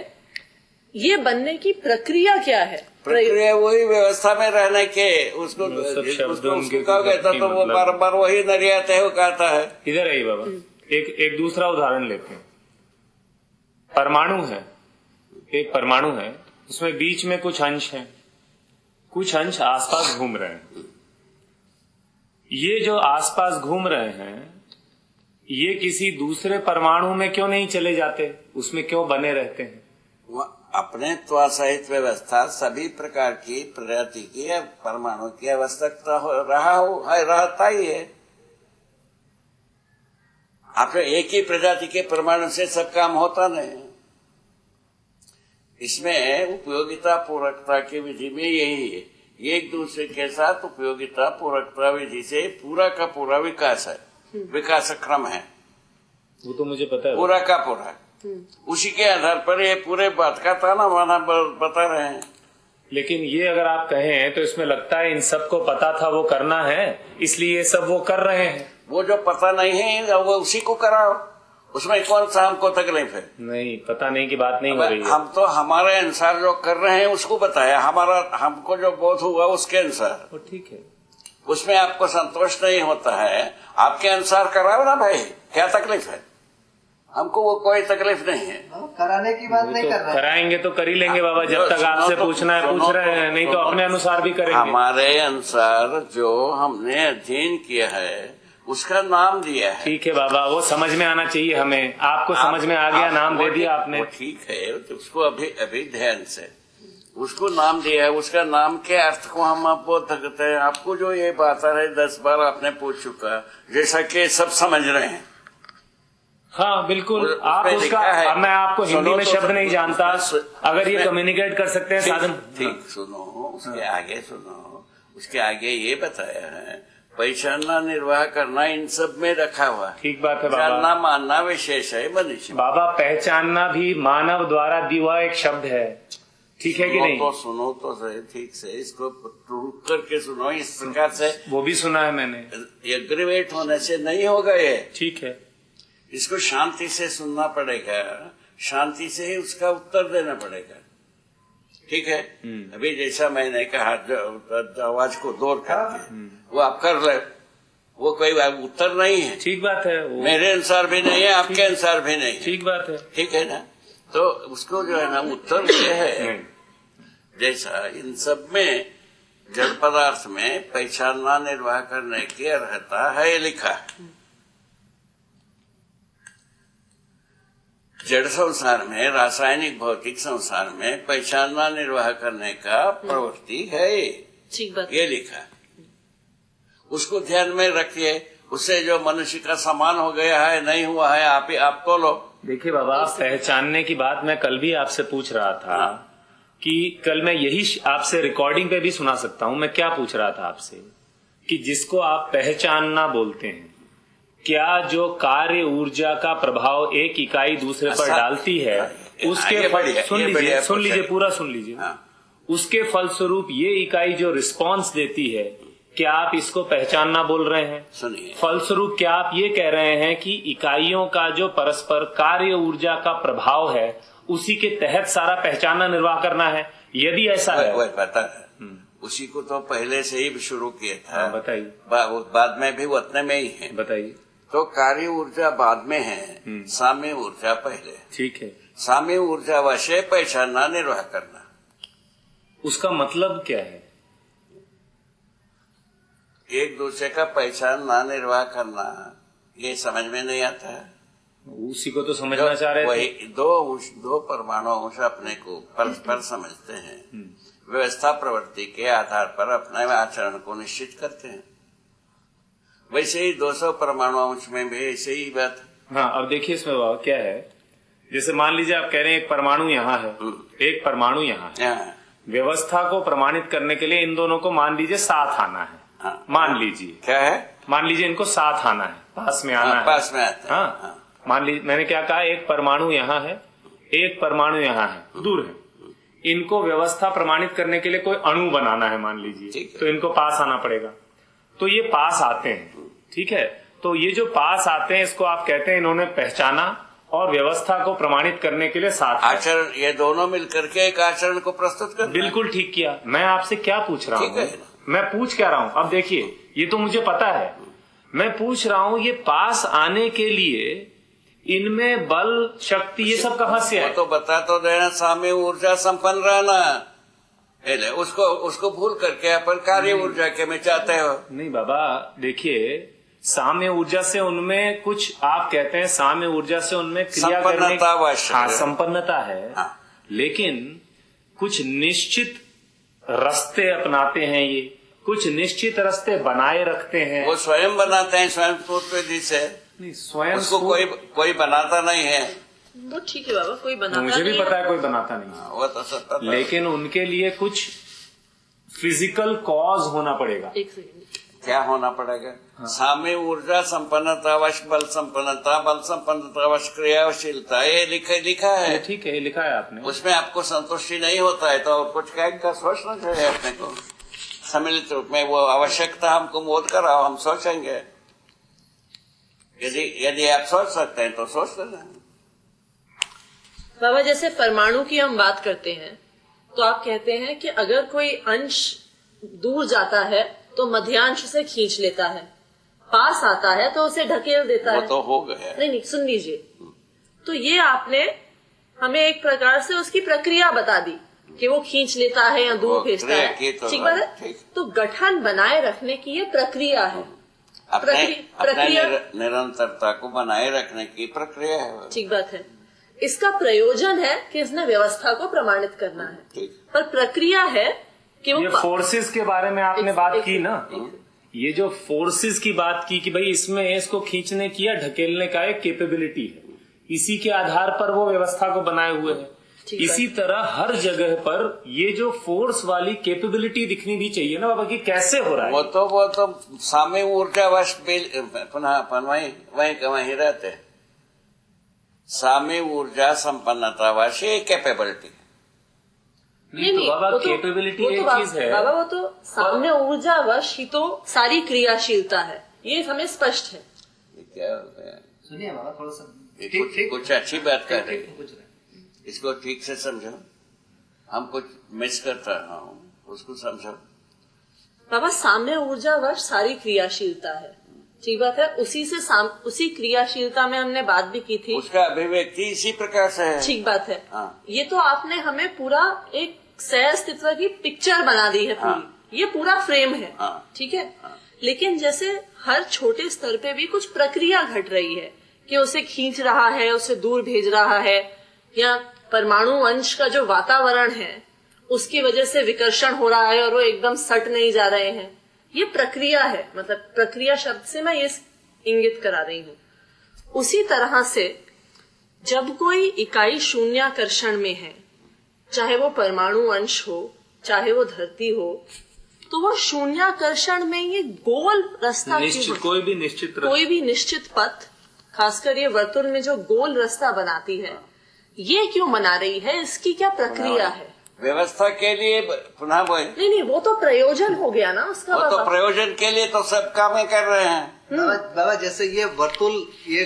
ये बनने की प्रक्रिया क्या है? प्रक्रिया वही व्यवस्था में रहने के, उसको कहोगे तो वो बार वही नरियाते है, वो कहता है। इधर आइए बाबा, एक दूसरा उदाहरण लेते हैं। परमाणु है, एक परमाणु है, उसमें बीच में कुछ अंश हैं, कुछ अंश आसपास घूम रहे हैं। ये जो आसपास घूम रहे हैं, ये किसी दूसरे परमाणु में क्यों नहीं चले जाते, उसमें क्यों बने रहते हैं? अपने त्वसहित व्यवस्था सभी प्रकार की प्रजाति की परमाणु की आवश्यकता रहता ही है। आप एक ही प्रजाति के परमाणु से सब काम होता नहीं। इसमें उपयोगिता पूरकता की विधि में यही है, एक दूसरे के साथ उपयोगिता पूरकता विधि से पूरा का पूरा विकास है, विकास क्रम है। वो तो मुझे पता है, पूरा का पूरा उसी के आधार पर ये पूरे बात का ताना माना बता रहे हैं। लेकिन ये अगर आप कहें तो इसमें लगता है इन सबको पता था वो करना है, इसलिए सब वो कर रहे हैं। वो जो पता नहीं है वो उसी को कराओ, उसमें कौन सा हमको तकलीफ है? नहीं, पता नहीं की बात नहीं हो रही है। हम तो हमारे अनुसार जो कर रहे हैं उसको बताया, हमको जो बोध हुआ उसके अनुसार। वो ठीक है, उसमें आपको संतोष नहीं होता है, आपके अनुसार कराओ ना भाई, क्या तकलीफ है? हमको वो कोई तकलीफ नहीं है। कराने की बात नहीं कर रहे, कराएंगे तो कर ही लेंगे बाबा, जब तक आपसे पूछना है पूछ रहे हैं, नहीं तो अपने अनुसार भी करेंगे। हमारे अनुसार जो हमने अध्ययन किया है उसका नाम दिया है। ठीक है बाबा, वो समझ में आना चाहिए हमें। आपको समझ में आ गया, नाम दे दिया आपने। ठीक है, तो उसको अभी ध्यान से उसको नाम दिया है, उसका नाम के अर्थ को हम आपको करते हैं। आपको जो ये बात है 10 बार आपने पूछ चुका, जैसा कि सब समझ रहे हैं। हाँ बिल्कुल, आप उसका, मैं आपको हिंदी में शब्द नहीं जानता, अगर ये कम्युनिकेट कर सकते हैं साधन। ठीक, सुनो उसके आगे ये बताया है, पहचानना निर्वाह करना इन सब में रखा हुआ। ठीक बात है बाबा, जानना मानना विशेष है मनुष्य। बाबा पहचानना भी मानव द्वारा दिया एक शब्द है, ठीक है कि नहीं? तो सुनो तो सही, ठीक से इसको रुक करके सुनो, इस प्रकार से। वो भी सुना है मैंने। एग्रीवेट होने से नहीं होगा ये, ठीक है। इसको शांति से सुनना पड़ेगा, शांति से ही उसका उत्तर देना पड़ेगा, ठीक है? अभी जैसा मैंने कहा आवाज को दूर करके वो आप कर रहे, वो कोई उत्तर नहीं है। ठीक बात है, वो मेरे अनुसार भी नहीं है, आपके अनुसार भी नहीं है। ठीक बात है, ठीक है ना? तो उसको जो है ना उत्तर ये है, जैसा इन सब में जड़ पदार्थ में पहचानना निर्वाह करने की अर्हता है लिखा है। जड़ संसार में, रासायनिक भौतिक संसार में पहचानना निर्वाह करने का प्रवृत्ति है, ठीक बात, ये लिखा है। उसको ध्यान में रखिए, उससे जो मनुष्य का समान हो गया है नहीं हुआ है, आप तो लो। देखिए बाबा, पहचानने की बात मैं कल भी आपसे पूछ रहा था कि कल मैं यही आपसे रिकॉर्डिंग पे भी सुना सकता हूँ। मैं क्या पूछ रहा था आपसे कि जिसको आप पहचानना बोलते हैं, क्या जो कार्य ऊर्जा का प्रभाव एक इकाई दूसरे पर डालती है उसके सुन लीजिए पूरा सुन लीजिए, उसके फलस्वरूप ये इकाई जो रिस्पांस देती है, क्या आप इसको पहचानना बोल रहे हैं? सुनिए, फलस्वरूप क्या आप ये कह रहे हैं कि इकाइयों का जो परस्पर कार्य ऊर्जा का प्रभाव है उसी के तहत सारा पहचानना निर्वाह करना है? यदि ऐसा है, पता है उसी को तो पहले से ही शुरू किया था। बताइए। बाद में भी उतने में ही है। बताइए। तो कार्य ऊर्जा बाद में है, साम्य ऊर्जा पहले। ठीक है। साम्य ऊर्जा वशे पहचानना निर्वाह करना, उसका मतलब क्या है? एक दूसरे का पहचानना निर्वाह करना, ये समझ में नहीं आता है। उसी को तो समझना चाह रहे थे। वही दो परमाणु अंश अपने को परस्पर समझते हैं, व्यवस्था प्रवृत्ति के आधार पर अपने आचरण को निश्चित करते हैं। वैसे ही 200 परमाणु अंश में भी ऐसे ही बात। हाँ, अब देखिए इसमें बाबा क्या है, जैसे मान लीजिए आप कह रहे हैं एक परमाणु यहाँ है, एक परमाणु यहाँ है। व्यवस्था को प्रमाणित करने के लिए इन दोनों को मान लीजिए साथ आना है। मान लीजिए क्या है, मान लीजिए इनको साथ आना है, पास में आना है, पास में आता है। हाँ, मान लीजिए मैंने क्या कहा, एक परमाणु यहाँ है, एक परमाणु यहाँ है, दूर है। इनको व्यवस्था प्रमाणित करने के लिए कोई अणु बनाना है मान लीजिए, तो इनको पास आना पड़ेगा। तो ये पास आते हैं, ठीक है। तो ये जो पास आते हैं इसको आप कहते हैं इन्होंने पहचाना और व्यवस्था को प्रमाणित करने के लिए साथ आचरण, ये दोनों मिलकर के एक आचरण को प्रस्तुत कर। बिल्कुल ठीक किया। मैं आपसे क्या पूछ रहा हूँ, मैं पूछ क्या रहा हूँ, अब देखिए ये तो मुझे पता है, मैं पूछ रहा हूँ ये पास आने के लिए इनमें बल शक्ति ये सब कहाँ से है? तो बता तो देना, साम्य ऊर्जा संपन्न रहना, उसको भूल करके अपन कार्य ऊर्जा के में चाहते हो। नहीं बाबा, देखिए साम्य ऊर्जा से उनमें कुछ, आप कहते हैं साम्य ऊर्जा से उनमें क्रिया करने की संपन्नता है, लेकिन कुछ निश्चित रास्ते अपनाते हैं, ये कुछ निश्चित रास्ते बनाए रखते हैं। वो स्वयं बनाते हैं, स्वयं स्फूर्ति से। नहीं, स्वयं उसको कोई बनाता नहीं है। वो ठीक है बाबा, कोई बनाता मुझे भी पता है कोई बनाता नहीं, वो तो सब, लेकिन उनके लिए कुछ फिजिकल कॉज होना पड़ेगा। एक सेकंड, क्या होना पड़ेगा? साम्य ऊर्जा संपन्नतावश बल संपन्नता, बल संपन्नतावश क्रियाशीलता, ये लिखा है। ठीक है, लिखा है आपने। उसमें आपको संतुष्टि नहीं होता है तो और कुछ क्या सोचना चाहिए अपने को सम्मिलित रूप में। वो आवश्यकता हमको बोध कराओ, हम सोचेंगे। यदि आप सोच सकते हैं तो सोच लेना। बाबा जैसे परमाणु की हम बात करते हैं तो आप कहते हैं कि अगर कोई अंश दूर जाता है तो मध्यांश से खींच लेता है, पास आता है तो उसे ढकेल देता है। वो तो हो गया। नहीं, सुन लीजिए, तो ये आपने हमें एक प्रकार से उसकी प्रक्रिया बता दी कि वो खींच लेता है या दूर भेजता है, ठीक बात है। तो गठन बनाए रखने की ये प्रक्रिया है, प्रक्रिया निरंतरता को बनाए रखने की प्रक्रिया है, ठीक बात है। इसका प्रयोजन है कि इसने व्यवस्था को प्रमाणित करना है, पर प्रक्रिया है कि वो ये फोर्सेस के बारे में आपने बात की ना, ये जो फोर्सेस की बात की कि भाई इसमें इसको खींचने की या ढकेलने का एक कैपेबिलिटी है, इसी के आधार पर वो व्यवस्था को बनाए हुए है। इसी तरह हर जगह पर ये जो फोर्स वाली कैपेबिलिटी दिखनी भी चाहिए ना बाबा कि कैसे हो रहा है। वो तो साम्य ऊर्जा वश पुनः वही रहते हैं। साम्य ऊर्जा संपन्नता वश कैपेबिलिटी नहीं, तो बाबा कैपेबिलिटी एक चीज है बाबा, वो तो साम्य ऊर्जा वश ही तो सारी क्रियाशीलता है, ये हमें स्पष्ट है। क्या हो गया? सुनिए बाबा, थोड़ा सा कुछ अच्छी बात कर रहे हैं, इसको ठीक से समझो। हम कुछ मिस करता हूँ, उसको समझो। बाबा साम्य ऊर्जा वश सारी क्रियाशीलता है, ठीक बात है। उसी क्रियाशीलता में हमने बात भी की थी, उसका अभिव्यक्ति इसी प्रकार से है, ठीक बात है। ये तो आपने हमें पूरा एक सह अस्तित्व की पिक्चर बना दी है पूरी, ये पूरा फ्रेम है, ठीक है। लेकिन जैसे हर छोटे स्तर पे भी कुछ प्रक्रिया घट रही है कि उसे खींच रहा है, उसे दूर भेज रहा है, या परमाणु अंश का जो वातावरण है उसकी वजह से विकर्षण हो रहा है और वो एकदम सट नहीं जा रहे हैं, ये प्रक्रिया है। मतलब प्रक्रिया शब्द से मैं ये इंगित करा रही हूँ। उसी तरह से जब कोई इकाई शून्याकर्षण में है, चाहे वो परमाणु अंश हो, चाहे वो धरती हो, तो वो शून्याकर्षण में ये गोल रास्ता कोई भी निश्चित पथ, खासकर ये वर्तुल में जो गोल रास्ता बनाती है, ये क्यों बना रही है? इसकी क्या प्रक्रिया है? व्यवस्था के लिए पुनः वो नहीं, वो तो प्रयोजन हो गया ना उसका। वो तो प्रयोजन के लिए तो सब काम कर रहे हैं बाबा। जैसे ये वर्तुल, ये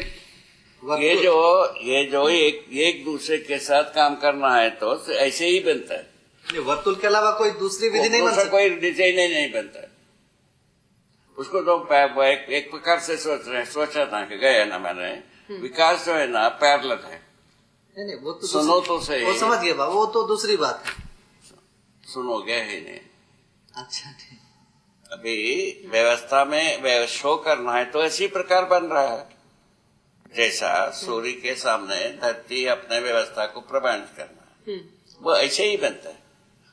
जो एक दूसरे के साथ काम करना है तो ऐसे ही बनता है। वर्तुल के अलावा कोई दूसरी विधि नहीं बन सकती, कोई डिजाइन नहीं बनता। उसको तो एक प्रकार से सोचा था कि गए ना मैंने, विकास जो है ना पैरेलल है। नहीं, वो तो सुनो तो सही, वो समझ गया बाबा, वो तो दूसरी बात है। सुनोगे ही नहीं। अच्छा ठीक। अभी व्यवस्था में शो करना है तो इसी प्रकार बन रहा है, जैसा सूर्य के सामने धरती अपने व्यवस्था को प्रबंध करना है, वो ऐसे ही बनता है।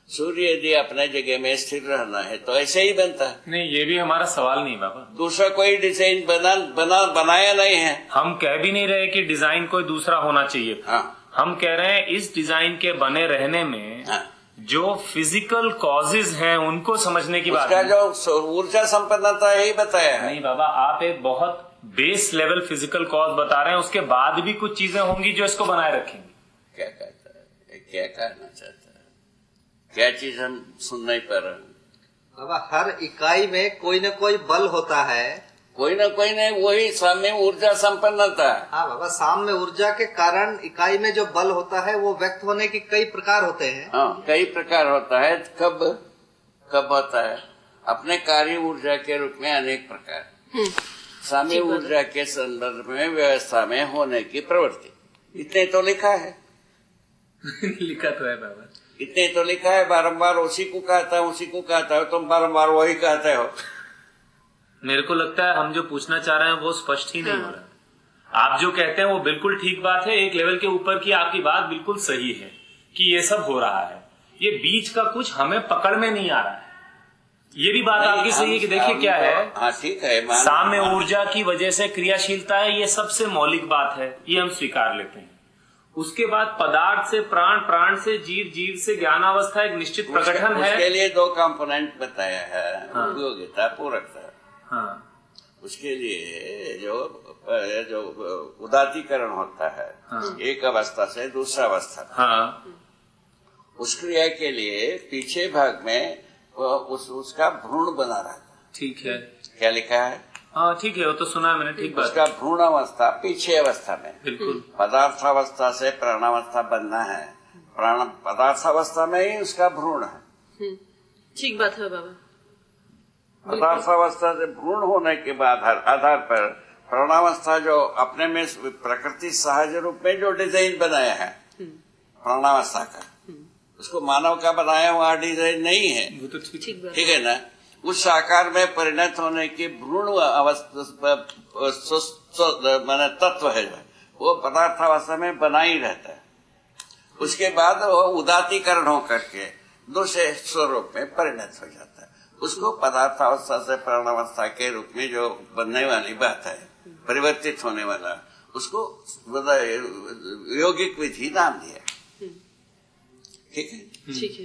सूर्य यदि अपने जगह में स्थिर रहना है तो ऐसे ही बनता है। नहीं, ये भी हमारा सवाल नहीं बाबा। दूसरा कोई डिजाइन बनाया नहीं है। हम कह भी नहीं रहे कि डिजाइन कोई दूसरा होना चाहिए। हाँ। हम कह रहे हैं इस डिजाइन के बने रहने में जो फिजिकल कॉजेज हैं उनको समझने की बात है। जो ऊर्जा संपन्नता यही बताया है। नहीं बाबा, आप एक बहुत बेस लेवल फिजिकल कॉज बता रहे हैं, उसके बाद भी कुछ चीजें होंगी जो इसको बनाए रखेंगी। क्या कहता है, क्या कहना चाहता है, क्या चीज हम सुन नहीं पा रहे? बाबा, हर इकाई में कोई न कोई बल होता है, कोई न कोई नहीं, वही साम्य ऊर्जा संपन्नता है। हाँ बाबा, साम्य ऊर्जा के कारण इकाई में जो बल होता है वो व्यक्त होने के कई प्रकार होते हैं। हाँ, कई प्रकार होता है। कब होता है? अपने कार्य ऊर्जा के रूप में अनेक प्रकार। साम्य ऊर्जा के संदर्भ में व्यवस्था में होने की प्रवृत्ति, इतने तो लिखा है। लिखा तो है बाबा, इतने तो लिखा है। बारम्बार उसी को कहता है, तुम बारम्बार वही कहते हो। मेरे को लगता है हम जो पूछना चाह रहे हैं वो स्पष्ट ही नहीं हो रहा। आप जो कहते हैं वो बिल्कुल ठीक बात है, एक लेवल के ऊपर की आपकी बात बिल्कुल सही है कि ये सब हो रहा है, ये बीच का कुछ हमें पकड़ में नहीं आ रहा है। ये भी बात आपकी सही है कि देखिए क्या है, हाँ ठीक है, साम्य ऊर्जा की वजह से क्रियाशीलता है, ये सबसे मौलिक बात है, ये हम स्वीकार लेते हैं। उसके बाद पदार्थ से प्राण, प्राण से जीव, जीव से ज्ञानावस्था एक निश्चित प्रकटन है। उसके लिए दो कंपोनेंट बताया है, उपयोगिता, पूरकता। हाँ। उसके लिए जो उदातीकरण होता है, हाँ। एक अवस्था से दूसरा अवस्था, हाँ। उस क्रिया के लिए पीछे भाग में उसका भ्रूण बना रहा था। ठीक है, क्या लिखा है? हाँ ठीक है, वो तो सुना है मैंने। ठीक बात। उसका भ्रूण अवस्था पीछे अवस्था में, बिल्कुल पदार्थावस्था से प्राणावस्था बनना है, पदार्थावस्था में ही उसका भ्रूण है। ठीक बात है बाबा। पदार्थावस्था से भ्रूण होने के बाद आधार पर प्राणावस्था जो अपने में प्रकृति सहज रूप में जो डिजाइन बनाया है प्राणावस्था का, उसको मानव का बनाया हुआ डिजाइन नहीं है। वो तो ठीक है ना? उस आकार में परिणत होने की भ्रूण अवस्था माने तत्व है, वो पदार्थावस्था में बना ही रहता है। उसके बाद वो उदातीकरण होकर के दूसरे स्वरूप में परिणत हो जाता है। उसको पदार्थावस्था से प्राणावस्था के रूप में जो बनने वाली बात है, परिवर्तित होने वाला, उसको यौगिक विधि नाम दिया। ठीक है।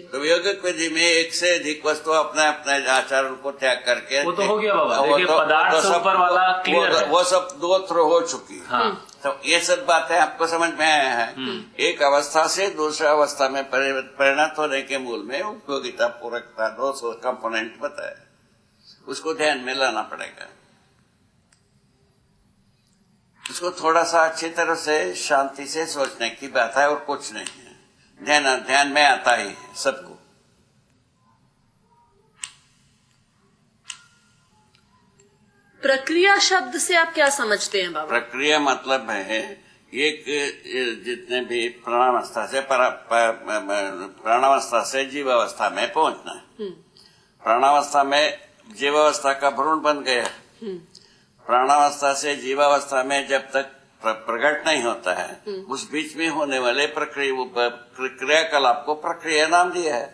तो यौगिक विधि में एक से अधिक वस्तु अपने अपने आचार को त्याग करके, वो तो हो गया बाबा। देखिए पदार्थ से ऊपर वाला क्लियर है, वो सब दो थ्रो हो चुकी है। हाँ। तो ये सब बातें आपको समझ में आया है। एक अवस्था से दूसरा अवस्था में परिणत होने के मूल में उपयोगिता, पूरकता, दो कंपोनेंट बताया, उसको ध्यान में लाना पड़ेगा। उसको थोड़ा सा अच्छी तरह से शांति से सोचने की बात है और कुछ नहीं है। ध्यान में आता ही है सबको। प्रक्रिया शब्द से आप क्या समझते हैं बाबा? प्रक्रिया मतलब है एक जितने भी प्राणावस्था से जीवावस्था में पहुंचना है। प्राणावस्था में जीवावस्था का भ्रूण बन गया। प्राणावस्था से जीवावस्था में जब तक प्रकट नहीं होता है, उस बीच में होने वाले क्रियाकलाप को प्रक्रिया नाम दिया है।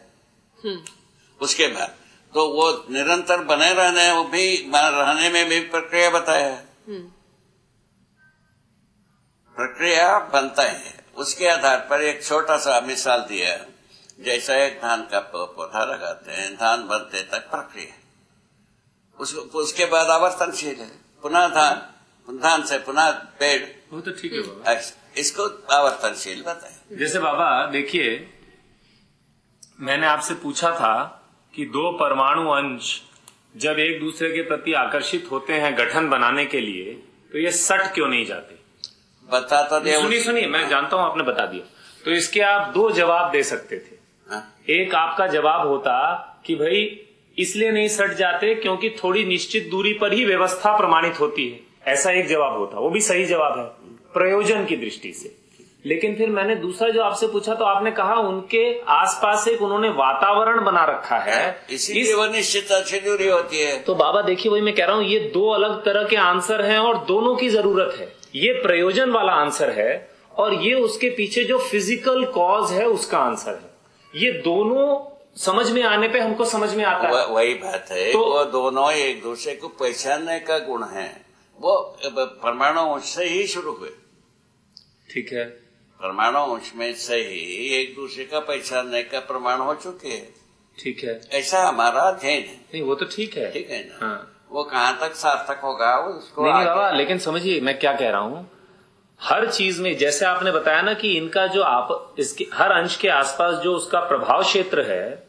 उसके बाद तो वो निरंतर बने रहने में भी प्रक्रिया बताया है। प्रक्रिया बनता है। उसके आधार पर एक छोटा सा मिसाल दिया है। जैसा एक धान का पौधा लगाते हैं, धान बनते तक प्रक्रिया, उसके बाद आवर्तनशील है, पुनः धान से पुनः पेड़, वो तो ठीक है बाबा, इसको आवर्तनशील बताए। जैसे बाबा देखिए, मैंने आपसे पूछा था कि दो परमाणु अंश जब एक दूसरे के प्रति आकर्षित होते हैं गठन बनाने के लिए, तो ये सट क्यों नहीं जाते? बता तो दे। सुनिए, मैं जानता हूं आपने बता दिया, तो इसके आप दो जवाब दे सकते थे। एक आपका जवाब होता कि भाई इसलिए नहीं सट जाते क्योंकि थोड़ी निश्चित दूरी पर ही व्यवस्था प्रमाणित होती है, ऐसा एक जवाब होता, वो भी सही जवाब है प्रयोजन की दृष्टि से। लेकिन फिर मैंने दूसरा जो आपसे पूछा तो आपने कहा उनके आसपास एक उन्होंने वातावरण बना रखा है, इसीलिए वो निश्चित अच्छी दूरी होती है। तो बाबा देखिए, वही मैं कह रहा हूं, ये दो अलग तरह के आंसर हैं और दोनों की जरूरत है। ये प्रयोजन वाला आंसर है और ये उसके पीछे जो फिजिकल कॉज है उसका आंसर है। ये दोनों समझ में आने पे हमको समझ में आता है। वही बात है, तो वो दोनों एक दूसरे को पहचानने का गुण है, वो परमाणु अंश से ही शुरू हुए। ठीक है, परमाणु अंश में से ही एक दूसरे का पहचानने का प्रमाण हो चुके हैं। ठीक है, ऐसा हमारा अध्ययन है। नहीं वो तो ठीक है, ठीक है ना। हाँ। वो कहाँ तक सार्थक होगा उसको नहीं बाबा, लेकिन समझिए मैं क्या कह रहा हूं, हर चीज में जैसे आपने बताया ना कि इनका जो इसके हर अंश के आसपास जो उसका प्रभाव क्षेत्र है,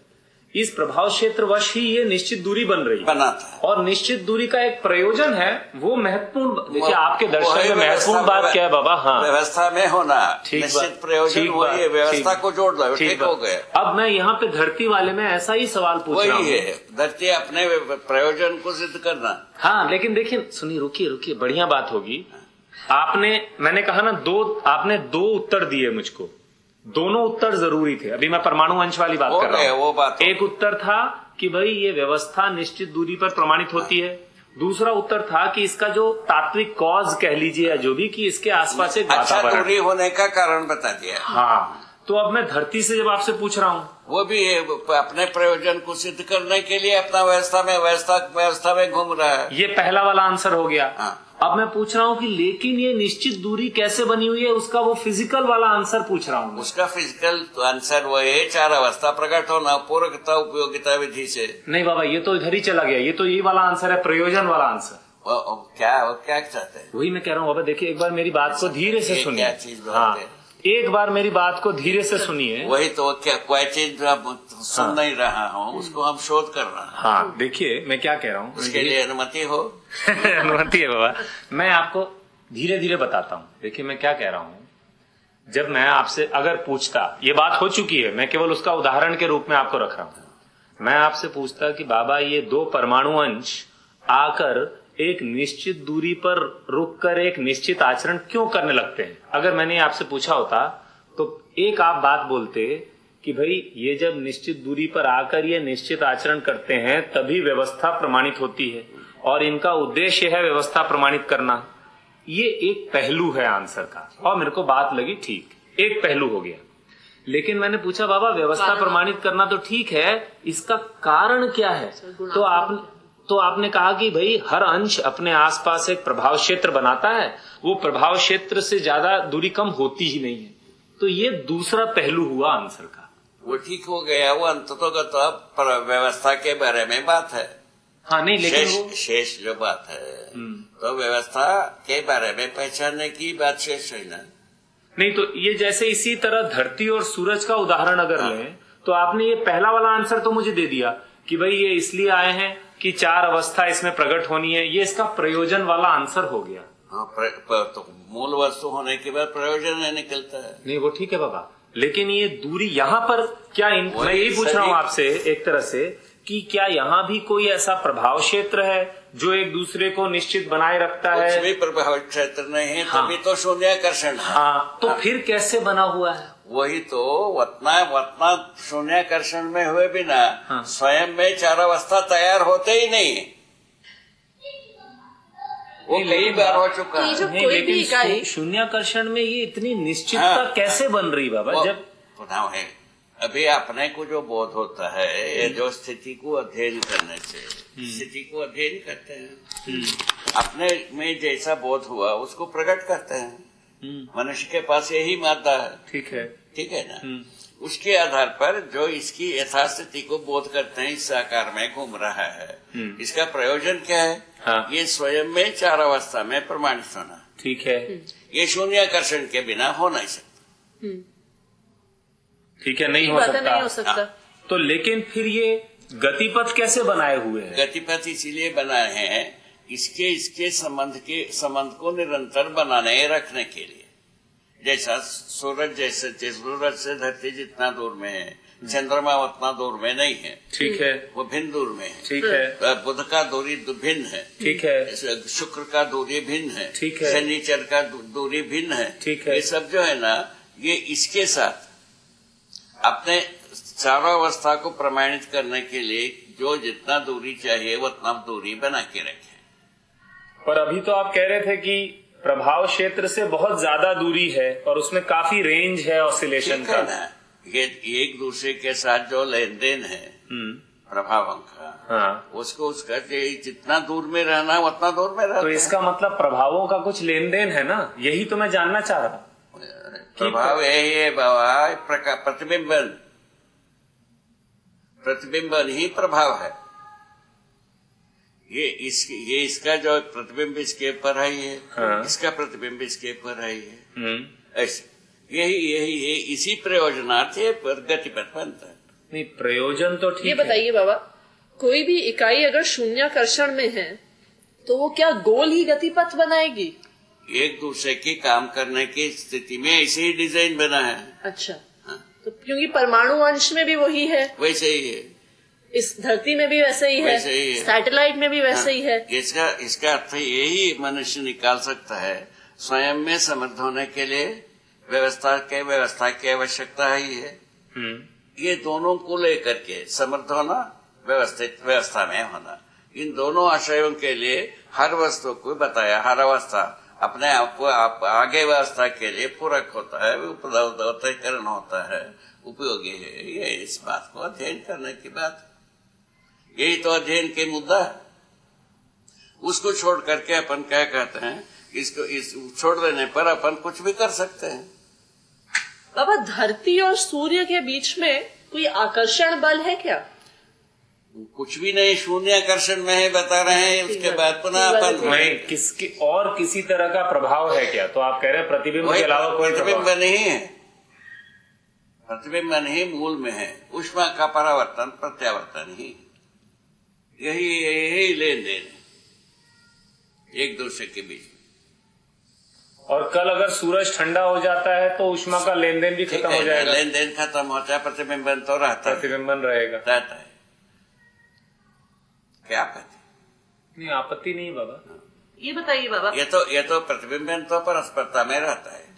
इस प्रभाव क्षेत्र वश ही ये निश्चित दूरी बन रही है, और निश्चित दूरी का एक प्रयोजन है, वो महत्वपूर्ण। देखिए आपके दर्शन में महत्वपूर्ण बात क्या है बाबा? हाँ, व्यवस्था में होना निश्चित प्रयोजन, वही है, व्यवस्था को जोड़ दो, ठीक हो गए। अब मैं यहाँ पे धरती वाले में ऐसा ही सवाल पूछ रहा हूँ। वही है, धरती अपने प्रयोजन को सिद्ध करना। हाँ, लेकिन देखिए, सुनिए, रुकिए, बढ़िया बात होगी। मैंने कहा ना, आपने दो उत्तर दिए मुझको, दोनों उत्तर जरूरी थे। अभी मैं परमाणु अंश वाली बात कर रहा हूं। वो बात एक उत्तर था कि भाई ये व्यवस्था निश्चित दूरी पर प्रमाणित होती है, दूसरा उत्तर था कि इसका जो तात्विक कॉज कह लीजिए या जो भी, कि इसके आसपास एक वातावरण दूरी होने का कारण बता दिया। हाँ, तो अब मैं धरती से जब आपसे पूछ रहा हूँ, वो भी अपने प्रयोजन को सिद्ध करने के लिए अपना व्यवस्था में घूम रहा है। ये पहला वाला आंसर हो गया। हाँ। अब मैं पूछ रहा हूँ कि लेकिन ये निश्चित दूरी कैसे बनी हुई है, उसका वो फिजिकल वाला आंसर पूछ रहा हूँ। उसका फिजिकल आंसर वो है, चार अवस्था प्रकट होना, पूरकता उपयोगिता विधि से। नहीं बाबा, ये तो इधर ही चला गया, ये तो ये वाला आंसर है, प्रयोजन वाला आंसर। क्या चाहते हैं? वही मैं कह रहा हूँ बाबा, देखिए एक बार मेरी बात को धीरे से सुनिए। क्या चीज? हाँ, एक बार मेरी बात को धीरे से सुनिए। वही तो, क्या कोई चीज सुन नहीं रहा हूँ, उसको हम शोध कर रहे हैं। हाँ, देखिए मैं क्या कह रहा हूँ, उसके लिए अनुमति हो। अनुमति है बाबा, मैं आपको धीरे धीरे बताता हूँ। देखिए मैं क्या कह रहा हूँ, जब मैं आपसे अगर पूछता, ये बात हो चुकी है, मैं केवल उसका उदाहरण के रूप में आपको रख रहा हूँ। मैं आपसे पूछता कि बाबा ये दो परमाणु अंश आकर एक निश्चित दूरी पर रुककर एक निश्चित आचरण क्यों करने लगते हैं, अगर मैंने आपसे पूछा होता तो एक आप बात बोलते कि भाई ये जब निश्चित दूरी पर आकर ये निश्चित आचरण करते हैं तभी व्यवस्था प्रमाणित होती है, और इनका उद्देश्य है व्यवस्था प्रमाणित करना। ये एक पहलू है आंसर का, और मेरे को बात लगी ठीक, एक पहलू हो गया। लेकिन मैंने पूछा बाबा व्यवस्था प्रमाणित करना तो ठीक है, इसका कारण क्या है? तो आपने कहा कि भाई हर अंश अपने आसपास एक प्रभाव क्षेत्र बनाता है, वो प्रभाव क्षेत्र से ज्यादा दूरी कम होती ही नहीं है। तो ये दूसरा पहलू हुआ आंसर का। वो ठीक हो गया, वो अंततोगत व्यवस्था के बारे में बात है। हाँ, नहीं लेकिन शेष जो बात है तो व्यवस्था के बारे में पहचानने की बात शेष है ना। नहीं तो ये जैसे इसी तरह धरती और सूरज का उदाहरण अगर लें, तो आपने ये पहला वाला आंसर तो मुझे दे दिया कि भाई ये इसलिए आए हैं कि चार अवस्था इसमें प्रकट होनी है, ये इसका प्रयोजन वाला आंसर हो गया। हाँ, तो मूल वस्तु होने के बाद प्रयोजन निकलता है। नहीं वो ठीक है बाबा, लेकिन ये दूरी यहाँ पर क्या मैं यही पूछ रहा हूँ आपसे एक तरह से कि क्या यहाँ भी कोई ऐसा प्रभाव क्षेत्र है जो एक दूसरे को निश्चित बनाए रखता है? कुछ भी प्रभाव क्षेत्र नहीं है। हाँ, तभी तो शून्याकर्षण। हाँ, तो फिर कैसे बना हुआ है? वही तो, वतना शून्याकर्षण में हुए बिना स्वयं में चार अवस्था तैयार होते ही नहीं। वो कई बार हो चुका है। नहीं, लेकिन शून्याकर्षण में ये इतनी निश्चितता कैसे बन रही बाबा? जब पुनः है अभी अपने को जो बोध होता है, ये जो स्थिति को अध्ययन करने से स्थिति को अध्ययन करते हैं, अपने में जैसा बोध हुआ उसको प्रकट करते हैं। मनुष्य के पास यही मादा है। ठीक है ना। उसके आधार पर जो इसकी यथास्थिति को बोध करते हैं इस आकार में घूम रहा है, इसका प्रयोजन क्या है? हाँ। ये स्वयं में चार अवस्था में प्रमाणित होना। ठीक है। ये शून्याकर्षण के बिना हो नहीं सकता। ठीक है, नहीं हो सकता। तो लेकिन फिर ये गतिपथ कैसे बनाए हुए हैं? गतिपथ इसीलिए बनाए हैं इसके संबंध को निरंतर बनाने रखने के लिए। जैसा सूरज सूरज से धरती जितना दूर में है, चंद्रमा उतना दूर में नहीं है। ठीक है। वो भिन्न दूर में है। ठीक है। बुध का दूरी भिन्न है। ठीक है। शुक्र का दूरी भिन्न है। ठीक है। शनिचर का दूरी भिन्न है। ठीक है। ये सब जो है ना, ये इसके साथ अपने चारों अवस्था को प्रमाणित करने के लिए जो जितना दूरी चाहिए वो उतना दूरी बना के रखे। पर अभी तो आप कह रहे थे कि प्रभाव क्षेत्र से बहुत ज्यादा दूरी है और उसमें काफी रेंज है ऑसिलेशन का। ये एक दूसरे के साथ जो लेन देन है प्रभावों का, हाँ। उसका जितना दूर में रहना उतना दूर में रहना। तो इसका मतलब प्रभावों का कुछ लेन देन है ना, यही तो मैं जानना चाह रहा। प्रभाव यही है बाबा, प्रतिबिंबन ही प्रभाव है। ये इसका जो प्रतिबिंब इसके ऊपर है, ये हाँ। इसका प्रतिबिंब इसके ऊपर है, ये ऐसे यही इसी प्रयोजनार्थ गतिपथ बनता है। नहीं, प्रयोजन तो ठीक है। ये बताइए बाबा, कोई भी इकाई अगर शून्याकर्षण में है तो वो क्या गोल ही गतिपथ बनाएगी? एक दूसरे के काम करने की स्थिति में ऐसे ही डिजाइन बना है। अच्छा, हाँ। तो क्योंकि परमाणु अंश में भी वही है, वैसे ही है, इस धरती में भी वैसे ही है, सैटेलाइट में भी वैसे ही है। इसका अर्थ यही मनुष्य निकाल सकता है, स्वयं में समर्थ होने के लिए व्यवस्था की आवश्यकता ही है। ये दोनों को लेकर के समर्थ होना, व्यवस्था में होना, इन दोनों आशयों के लिए हर वस्तु को बताया, हर अवस्था अपने आप को आगे व्यवस्था के लिए पूरक होता है, उपलब्धीकरण होता है, उपयोगी है। ये इस बात को अध्ययन करने की बात, यही तो अध्ययन के मुद्दा है। उसको छोड़ करके अपन क्या कहते हैं, इसको छोड़ देने पर अपन कुछ भी कर सकते हैं। बाबा, धरती और सूर्य के बीच में कोई आकर्षण बल है क्या? कुछ भी नहीं, शून्य आकर्षण में है बता रहे हैं। उसके बाद पुनः अपन किसकी और किसी तरह का प्रभाव है क्या? तो आप कह रहे हैं प्रतिबिंब के अलावा कोई प्रतिबिंब नहीं है। प्रतिबिंब नहीं मूल में है, ऊष्मा का परावर्तन प्रत्यावर्तन ही, यही लेन देन है एक दूसरे के बीच। और कल अगर सूरज ठंडा हो जाता है तो ऊष्मा का लेन देन भी खत्म हो जाएगा। लेन देन खत्म होता है, प्रतिबिंबन तो रहता है, प्रतिबिंबन रहता है। क्या आपत्ति? नहीं, आपत्ति नहीं बाबा। ये बताइए बाबा, ये तो प्रतिबिंबन तो परस्परता में रहता है।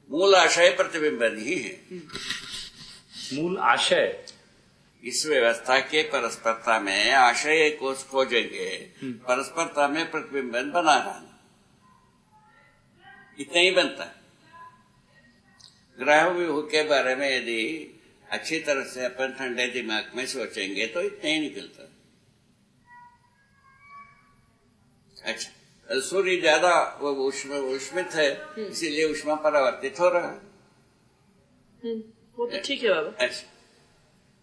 मूल आशय प्रतिबिंबन ही है। मूल आशय इस व्यवस्था के परस्परता में आशय को खोजेंगे, परस्परता में प्रतिबिंबन बना रहना, इतना ही बनता है। ग्रह व्यूह के बारे में यदि अच्छी तरह से अपन ठंडे दिमाग में सोचेंगे तो इतना ही निकलता है। अच्छा, सूर्य ज्यादा उष्मित है, इसीलिए ऊष्मा परावर्तित हो रहा है। वो तो ठीक है बाबा। अच्छा,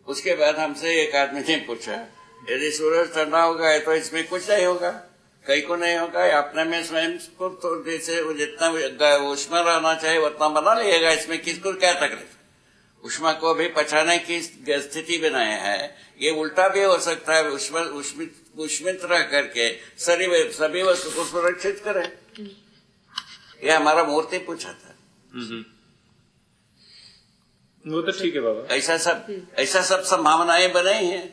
उसके बाद हमसे एक आदमी ने पूछा, यदि सूरज ठंडा होगा तो इसमें कुछ नहीं होगा, कहीं को नहीं होगा, अपने में स्वयं तो जैसे जितना ऊष्मा रहना चाहिए उतना बना लिएगा, इसमें किसको क्या तकलीफ? ऊष्मा को भी पचाने की स्थिति बनाया है। ये उल्टा भी हो सकता है, उष्मित रह करके सभी वस्तु को सुरक्षित करे। ये हमारा मूर्ति पूछा था। वो तो ठीक है बाबा। ऐसा सब संभावनाएं बनाई हैं।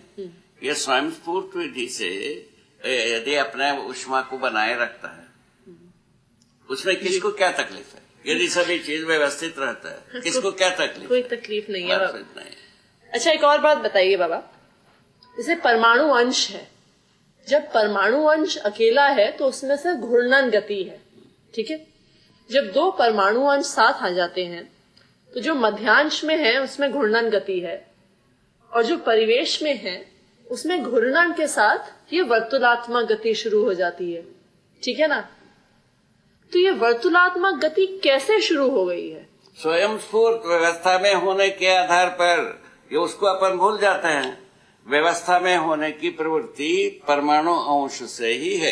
ये स्वयं स्फूर्त विधि से यदि अपने ऊष्मा को बनाए रखता है, उसमें किसको क्या तकलीफ है? यदि सभी चीज व्यवस्थित रहता है, किसको क्या तकलीफ? कोई तकलीफ नहीं है बाबा। अच्छा, एक और बात बताइए बाबा, जैसे परमाणु अंश है, जब परमाणु अंश अकेला है तो उसमें से घूर्णन गति है, ठीक है। जब दो परमाणु अंश साथ आ जाते हैं तो जो मध्यांश में है उसमें घूर्णन गति है, और जो परिवेश में है उसमें घूर्णन के साथ ये वर्तुलात्मक गति शुरू हो जाती है, ठीक है ना। तो ये वर्तुलात्मक गति कैसे शुरू हो गई है? स्वयं स्फूर्त व्यवस्था में होने के आधार पर ये उसको अपन भूल जाते हैं। व्यवस्था में होने की प्रवृत्ति परमाणु अंश से ही है,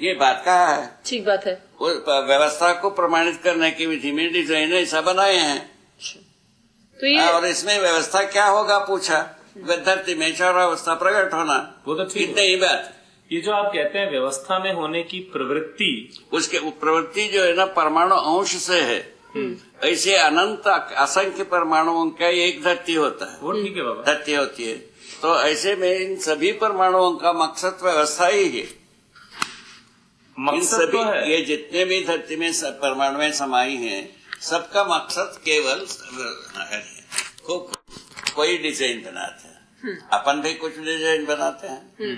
ये बात कहा है। ठीक बात है। उस व्यवस्था को प्रमाणित करने की विधि में डिजाइन ऐसा बनाए हैं। तो ये और इसमें व्यवस्था क्या होगा पूछा, धरती में चौरावस्था प्रकट होना, वो तो ठीक इतने ही बात। ये जो आप कहते हैं व्यवस्था में होने की प्रवृत्ति, उसके प्रवृत्ति जो है ना परमाणु अंश से है। ऐसे अनंत असंख्य परमाणुओं का एक धरती होता है, वो ठीक है बाबा, धरती होती है। तो ऐसे में इन सभी परमाणुओं का मकसद व्यवस्था ही है। इन मकसद सभी तो है। ये जितने भी धरती में परमाणु में समाई हैं, सबका मकसद केवल कोई डिजाइन बनाते हैं। अपन भी कुछ डिजाइन बनाते हैं,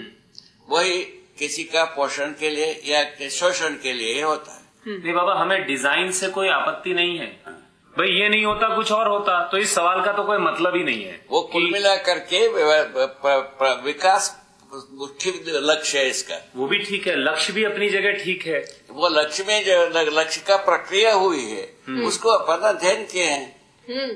वही किसी का पोषण के लिए या शोषण के लिए होता है। नहीं बाबा, हमें डिजाइन से कोई आपत्ति नहीं है। भाई ये नहीं होता कुछ और होता तो इस सवाल का तो कोई मतलब ही नहीं है। वो कुल मिला करके विकास मुख्य लक्ष्य है इसका। वो भी ठीक है, लक्ष्य भी अपनी जगह ठीक है। वो लक्ष्य में जो लक्ष्य का प्रक्रिया हुई है उसको अपन अध्ययन किए हैं।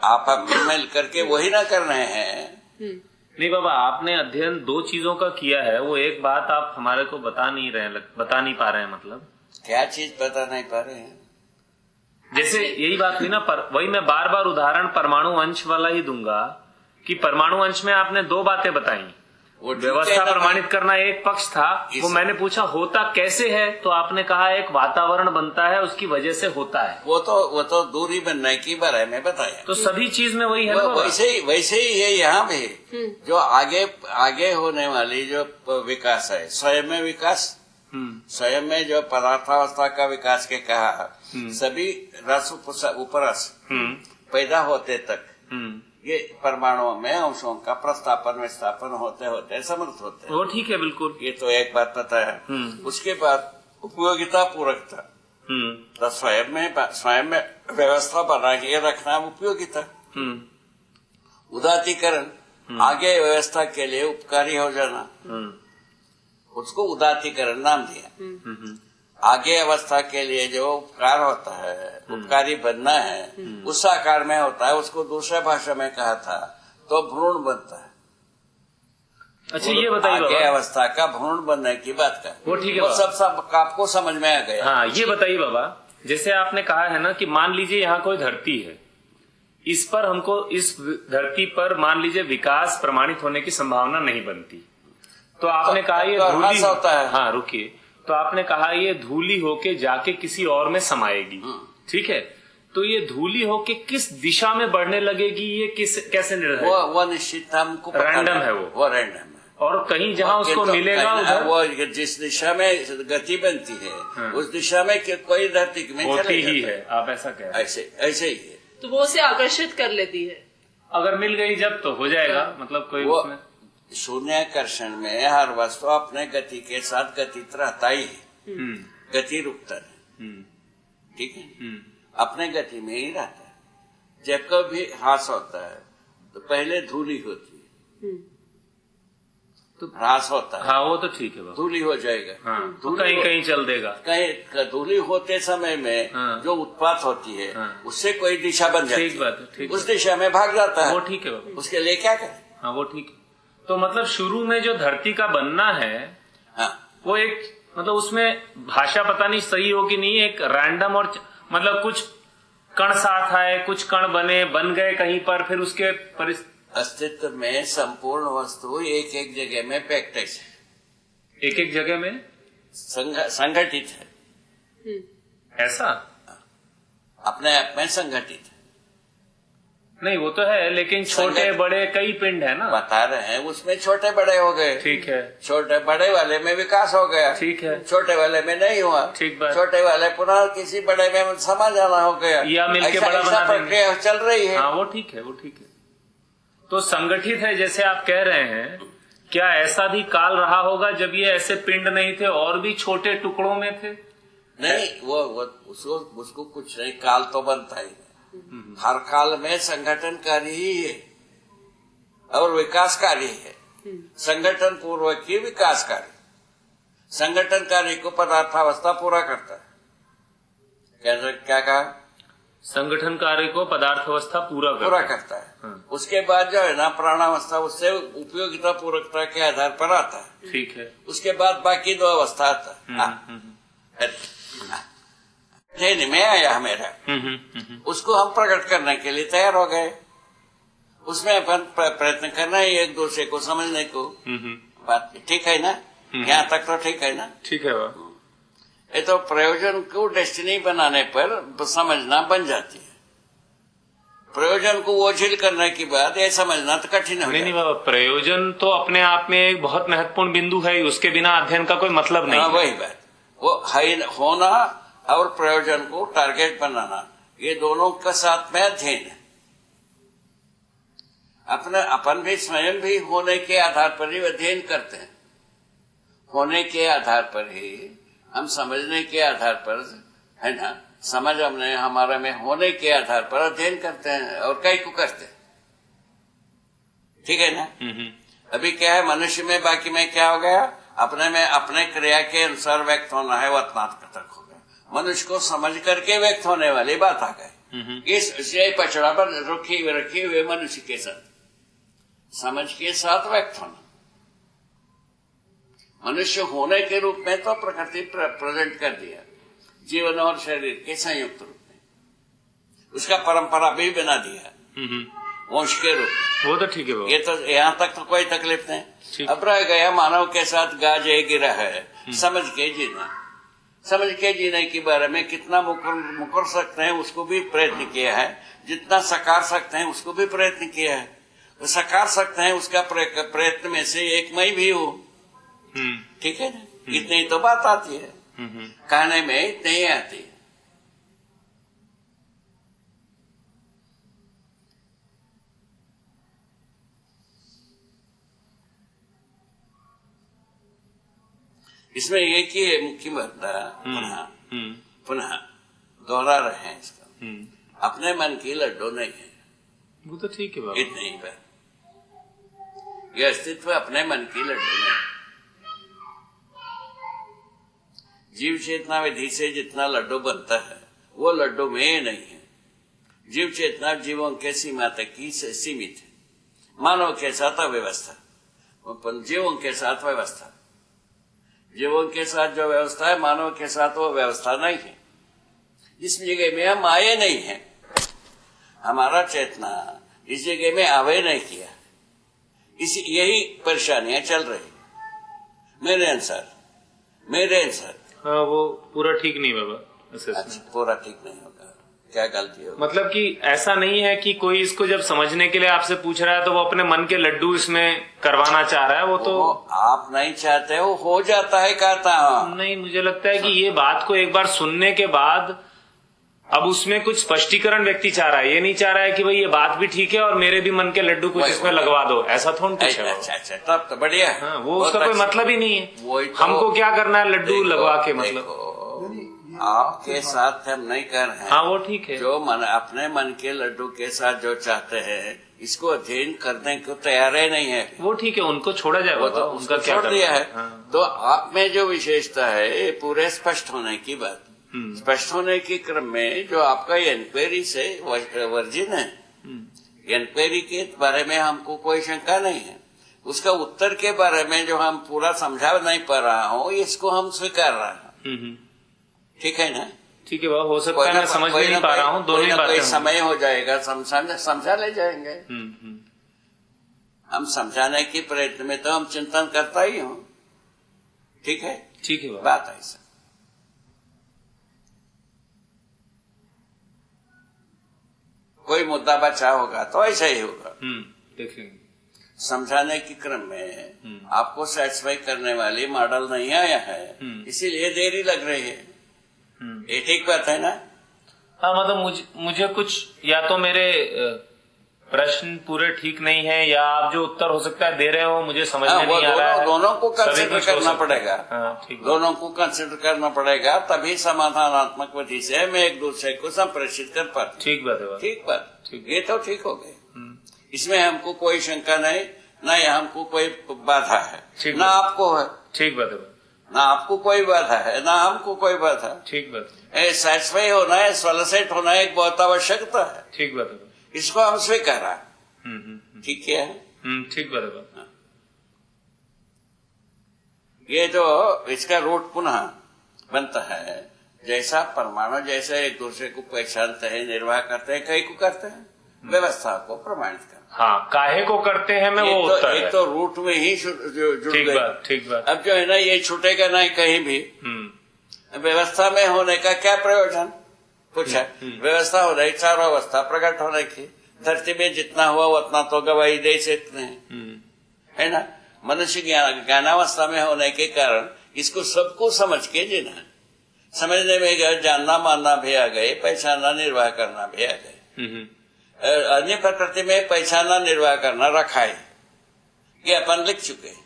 आप मिल करके वही ना कर रहे हैं। नहीं बाबा, आपने अध्ययन दो चीजों का किया है, वो एक बात आप हमारे को बता नहीं पा रहे हैं। मतलब क्या चीज बता नहीं पा रहे हैं? जैसे यही बात हुई ना, वही मैं बार बार उदाहरण परमाणु अंश वाला ही दूंगा कि परमाणु अंश में आपने दो बातें बताई। व्यवस्था प्रमाणित करना एक पक्ष था, वो मैंने पूछा होता कैसे है, तो आपने कहा एक वातावरण बनता है उसकी वजह से होता है। वो तो दूरी बनने की बारे में बताया। तो सभी चीज में वही है ना। वैसे ही है यहाँ भी। जो आगे होने वाली जो विकास है, स्वयं में विकास, स्वयं में जो पदार्थावस्था का विकास के कहा, सभी रस उपरस पैदा होते तक ये परमाणुओं में अंशों का प्रस्थापन विस्थापन होते होते समर्थ होते हैं। वो ठीक है, बिल्कुल। ये तो एक बात पता है। उसके बाद उपयोगिता पूरकता, तो स्वयं में व्यवस्था बना के रखना उपयोगिता। उदातीकरण, आगे व्यवस्था के लिए उपकारी हो जाना, उसको उदातीकरण नाम दिया। आगे अवस्था के लिए जो उपकार होता है, उपकारी बनना है, उस आकार में होता है। उसको दूसरा भाषा में कहा था तो भ्रूण बनता है। अच्छा ये बताइए आगे अवस्था का भ्रूण बनने की बात का वो ठीक है, वो सब आपको समझ में आ गया। हाँ ये बताइए बाबा, जैसे आपने कहा है ना कि मान लीजिए यहाँ कोई धरती है, इस पर हमको इस धरती पर मान लीजिए विकास प्रमाणित होने की संभावना नहीं बनती, तो आपने कहा ये धूली होता है। हाँ रुकिए, तो आपने कहा ये धूली होके जाके किसी और में समाएगी, ठीक है। तो ये धूली होके किस दिशा में बढ़ने लगेगी, ये कैसे निर्धारित? वो निश्चित हमको रैंडम है, वो रैंडम है। और कहीं जहाँ उसको मिलेगा उधर वो जिस दिशा में गति बनती है उस दिशा में कोई धरती में होती ही है। आप ऐसा कह रहे हैं? ऐसे ही है। तो वो उसे आकर्षित कर लेती है। अगर मिल गई जब तो हो जाएगा, मतलब कोई उसमें शून्याकर्षण में हर वस्तु अपने गति के साथ गतित रहता ही है, गति रुकता है, ठीक है, अपने गति में ही रहता है। जब कभी ह्रास होता है तो पहले धूली होती है, तो ह्रास होता है। हाँ वो तो ठीक है, धूली हो जाएगा। हाँ, तो कहीं कहीं चल देगा। कहीं धूली होते समय में जो उत्पात होती है उससे कोई दिशा बन जाती है। ठीक बात है, ठीक। उस दिशा में भाग जाता है, वो ठीक है। उसके लिए क्या करें? हाँ वो ठीक है। तो मतलब शुरू में जो धरती का बनना है, वो एक मतलब उसमें भाषा पता नहीं सही हो कि नहीं, एक रैंडम और मतलब कुछ कण साथ आए, कुछ कण बन गए कहीं पर, फिर उसके अस्तित्व में संपूर्ण वस्तु एक एक जगह में पैक्ट है, एक एक जगह में संगठित है। ऐसा अपने आप में संगठित है। नहीं वो तो है, लेकिन छोटे बड़े कई पिंड है ना, बता रहे हैं। उसमें छोटे बड़े हो गए, ठीक है। छोटे बड़े वाले में विकास हो गया, ठीक है। छोटे वाले में नहीं हुआ, ठीक बात। छोटे वाले पुनः किसी बड़े में समा जाना हो गया, या मिलके बड़ा बना प्रक्रिया चल रही है। हाँ वो ठीक है, वो ठीक है। तो संगठित है जैसे आप कह रहे हैं, क्या ऐसा भी काल रहा होगा जब ये ऐसे पिंड नहीं थे और भी छोटे टुकड़ों में थे? नहीं, वो उसको कुछ नहीं, काल तो बनता ही है। हर काल में संगठनकारी ही है और विकासकारी है। संगठन पूर्वक ही विकासकारी, संगठनकारी को पदार्थावस्था पूरा करता है। क्या कहा? संगठन कार्य को पदार्थ अवस्था पूरा करता है। उसके बाद जो है ना प्राणावस्था उससे उपयोगिता पूरकता के आधार पर आता है। ठीक है। उसके बाद बाकी 2 अवस्था आता है। जैन में आया मेरा, उसको हम प्रकट करने के लिए तैयार हो गए। उसमें अपन प्रयत्न करना है एक दूसरे को समझने को। बात ठीक है ना? यहाँ तक तो ठीक है ना? ठीक है। ये तो प्रयोजन को डेस्टिनी बनाने पर समझना बन जाती है। प्रयोजन को ओझिल करने के बाद ये समझना तो कठिन हो नहीं बाबा, प्रयोजन तो अपने आप में एक बहुत महत्वपूर्ण बिंदु है, उसके बिना अध्ययन का कोई मतलब नहीं। वही बात, वो होना और प्रयोजन को टारगेट बनाना, ये दोनों का साथ में अध्ययन है। अपन भी स्वयं भी होने के आधार पर ही अध्ययन करते हैं। होने के आधार पर ही हम समझने के आधार पर, है ना, समझ हमने हमारे में होने के आधार पर अध्ययन करते हैं और कई को करते हैं। ठीक है ना? अभी क्या है, मनुष्य में बाकी में क्या हो गया, अपने में अपने क्रिया के अनुसार व्यक्त होना है, वो आत्मात्मक हो गया। मनुष्य को समझ करके व्यक्त होने वाली बात आ गई। इस पचड़ा पर रखी हुए मनुष्य के साथ समझ के साथ व्यक्त होना। मनुष्य होने के रूप में तो प्रकृति प्रेजेंट कर दिया, जीवन और शरीर के संयुक्त रूप में उसका परंपरा भी बना दिया वंश के रूप में। वो तो ठीक है, ये तो यहाँ तक तो कोई तकलीफ नहीं। अब रह गया मानव के साथ गाजे गिरा है, समझ के जीना। समझ के जीने के बारे में कितना मुकर सकते हैं उसको भी प्रयत्न किया है, जितना सकार सकते हैं उसको भी प्रयत्न किया है। तो सकार सकते हैं उसका प्रयत्न में से एक मैं भी हूँ। ठीक है ना? इतनी तो बात आती है, कहने में इतनी ही आती है। इसमें एक ही है मुख्य मुद्दा, पुनः दोहरा रहे हैं इसका, अपने मन की लड्डू नहीं है। वो तो ठीक है, इतनी ही बात। यह अस्तित्व अपने मन की लड्डू नहीं। जीव चेतना विधि से जितना लड्डू बनता है वो लड्डू में नहीं है। जीव चेतना जीवों के सीमा तक ही सीमित है। मानव के साथ अव्यवस्था, जीवों के साथ व्यवस्था, जीवों के साथ जो व्यवस्था है मानव के साथ वो व्यवस्था नहीं है। इस जगह में हम आए नहीं है, हमारा चेतना इस जगह में आवे नहीं किया। यही परेशानियां चल रही मेरे अनुसार। हाँ, वो पूरा ठीक नहीं बाबा। अच्छा, पूरा ठीक नहीं होगा, क्या गलती होगी? मतलब कि ऐसा नहीं है कि कोई इसको जब समझने के लिए आपसे पूछ रहा है तो वो अपने मन के लड्डू इसमें करवाना चाह रहा है। वो तो आप नहीं चाहते हो जाता है, कहता हूँ। नहीं, मुझे लगता है कि ये बात को एक बार सुनने के बाद अब उसमें कुछ स्पष्टीकरण व्यक्ति चाह रहा है। ये नहीं चाह रहा है कि भाई ये बात भी ठीक है और मेरे भी मन के लड्डू कुछ इसमें लगवा दो, ऐसा थोड़ा कुछ है। अच्छा, तब तो बढ़िया। हाँ, वो उसका कोई मतलब ही नहीं है। हमको क्या करना है लड्डू लगवा के, मतलब आपके साथ हम नहीं कर रहे हैं। हाँ, वो ठीक है। जो अपने मन के लड्डू के साथ जो चाहते हैं इसको अध्ययन करने को तैयार ही नहीं है, वो ठीक है, उनको छोड़ा जाए। वो तो उनका क्या छोड़ दिया है। तो आप में जो विशेषता है पूरे स्पष्ट होने की बात, स्पष्ट होने के क्रम में जो आपका इंक्वायरी से वर्जिन है, इंक्वायरी के बारे में हमको कोई शंका नहीं है। उसका उत्तर के बारे में जो हम पूरा समझा नहीं पा रहा हूँ, इसको हम स्वीकार रहा हूँ। ठीक है ना? ठीक है, हो सकता है मैं समझ नहीं पा रहा हूँ, दोनों ही बातें। समय हो जाएगा, समझा ले जाएंगे। हम समझाने के प्रयत्न में तो हम चिंतन करता ही हूँ। ठीक है, ठीक है, बात ऐसा। कोई मुद्दा बचा होगा तो ऐसा ही होगा। देखेंगे। समझाने के क्रम में आपको सेटिस्फाई करने वाली मॉडल नहीं आया है, इसीलिए देरी लग रही है। ये ठीक बात है ना? हाँ, मतलब मुझे कुछ या तो मेरे प्रश्न पूरे ठीक नहीं है, या आप जो उत्तर हो सकता है दे रहे हो मुझे समझ में नहीं आ रहा है। दोनों को कंसिडर करना पड़ेगा। ठीक, दोनों को कंसिडर करना पड़ेगा, तभी समाधानात्मक विधि से मैं एक दूसरे को संप्रेषित कर पाता। ठीक बात है, ठीक बात। ये तो ठीक हो गए, इसमें हमको कोई शंका नहीं, न हमको कोई बाधा है, न आपको है। ठीक बात है, ना आपको कोई बाधा है ना हमको कोई बाधा। ठीक बात। सेटिस्फाई होना है, सोलिसिट होना है, एक बहुत आवश्यकता है। ठीक बात है। इसको हम स्वीकारा। ठीक है। ठीक बात है। ये जो इसका रूट पुनः बनता है, जैसा परमाणु जैसे एक दूसरे को पहचानते हैं, निर्वाह करते हैं, कई को करते हैं, व्यवस्था को प्रमाणित करते हैं। हाँ, काहे को करते हैं मैं वो उत्तर है। एक तो रूट में ही जुड़ ठीक गए। बात, ठीक बात। अब जो है ना, ये छूटेगा नहीं कहीं भी। व्यवस्था में होने का क्या प्रयोजन पूछा? व्यवस्था होने की चारों अवस्था प्रकट होने की, धरती में जितना हुआ उतना तो गवाही दे सकते हैं, है ना। मनुष्य ज्ञानावस्था में होने के कारण इसको सबको समझ के जीना, समझने में गए, जानना मानना भी आ गए, पहचानना निर्वाह करना भी आ गए। अन्य प्रकृति में पहचानना निर्वाह करना रखा है, ये अपन लिख चुके हैं।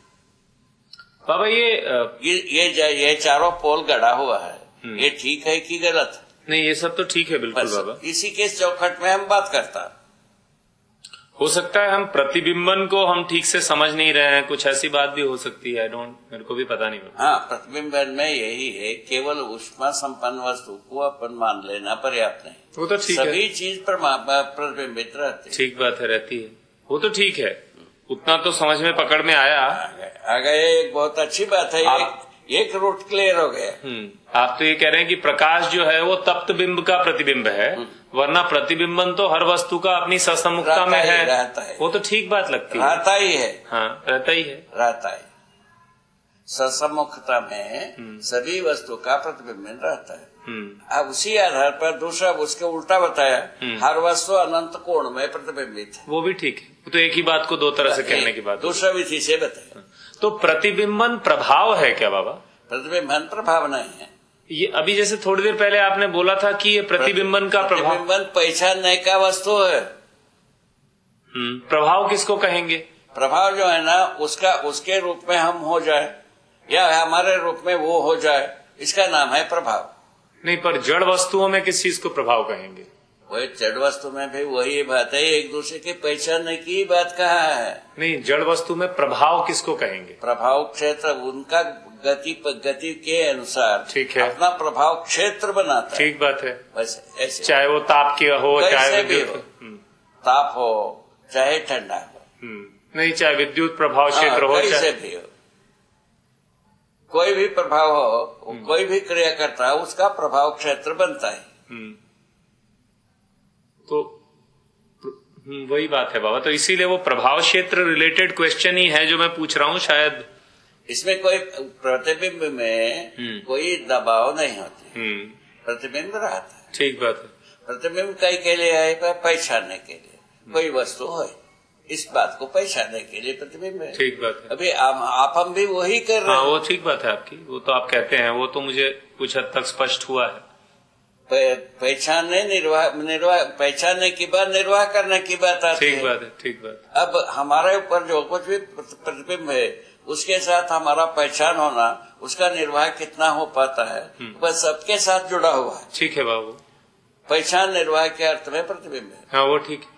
बाबा ये चारों पोल गढ़ा हुआ है, ये ठीक है कि गलत? नहीं, ये सब तो ठीक है बिल्कुल बाबा। इसी के चौखट में हम बात करता। हो सकता है हम प्रतिबिंबन को हम ठीक से समझ नहीं रहे हैं, कुछ ऐसी बात भी हो सकती है। मेरे को भी पता नहीं। हाँ, प्रतिबिंबन में यही है, केवल ऊष्मा संपन्न वस्तु को अपन मान लेना पर्याप्त नहीं। वो तो ठीक है, सभी चीज प्रतिबिंबित रहती है। ठीक बात है, रहती है, वो तो ठीक है, उतना तो समझ में पकड़ में आया। आ गए, एक बहुत अच्छी बात है। एक रूट क्लियर हो गया। आप तो ये कह रहे हैं कि प्रकाश जो है वो तप्त बिंब का प्रतिबिंब है, वरना प्रतिबिंबन तो हर वस्तु का अपनी ससमुखता में है। रहता है, वो तो ठीक बात लगती है। रहता ही है। हाँ, रहता ही है, रहता है। ससमुखता में सभी वस्तु का प्रतिबिंबन रहता है। अब उसी आधार पर दूसरा उसके उल्टा बताया, हर वस्तु अनंत कोण में प्रतिबिंबित है। वो भी ठीक है, वो तो एक ही बात को दो तरह से कहने की बात। दूसरा विधि से बताया। तो प्रतिबिंबन प्रभाव है क्या बाबा? प्रतिबिंबन प्रभाव नहीं है। ये अभी जैसे थोड़ी देर पहले आपने बोला था कि ये प्रतिबिंबन का प्रभाव, प्रतिबिंबन पहचानने का वस्तु है। प्रभाव किसको कहेंगे? प्रभाव जो है ना, उसके रूप में हम हो जाए या हमारे रूप में वो हो जाए, इसका नाम है प्रभाव। नहीं, पर जड़ वस्तुओं में किस चीज को प्रभाव कहेंगे? वही जड़ वस्तु में भी वही बात है, एक दूसरे के पहचानने की बात कहा है। नहीं, जड़ वस्तु में प्रभाव किसको कहेंगे? प्रभाव क्षेत्र उनका गति के अनुसार, ठीक है, अपना प्रभाव क्षेत्र बनाता है। ठीक बात है। बस ऐसे, चाहे वो ताप के हो, चाहे विद्युत ताप हो, चाहे ठंडा हो, नहीं, चाहे विद्युत प्रभाव क्षेत्र हो, कैसे भी हो, कोई भी प्रभाव हो, कोई भी क्रिया करता है, उसका प्रभाव क्षेत्र बनता है। तो वही बात है बाबा, तो इसीलिए वो प्रभाव क्षेत्र रिलेटेड क्वेश्चन ही है जो मैं पूछ रहा हूँ। शायद इसमें कोई प्रतिबिंब में कोई दबाव नहीं होती, प्रतिबिंब रहता है। ठीक बात है। प्रतिबिंब कई के लिए है? पहचानने के लिए, कोई वस्तु है, इस बात को पहचानने के लिए प्रतिबिंब है। ठीक बात है। अभी आप हम भी वही कर रहे हैं। वो ठीक बात है आपकी, वो तो आप कहते हैं, वो तो मुझे कुछ हद तक स्पष्ट हुआ है। पहचानने पहचानने की बात निर्वाह करने की बात आती है। ठीक बात है, ठीक बात। अब हमारे ऊपर जो कुछ भी प्रतिबिंब है, उसके साथ हमारा पहचान होना, उसका निर्वाह कितना हो पाता है, बस सबके साथ जुड़ा हुआ है। ठीक है बाबू, पहचान निर्वाह के अर्थ में प्रतिबिंब है। हाँ, वो ठीक है।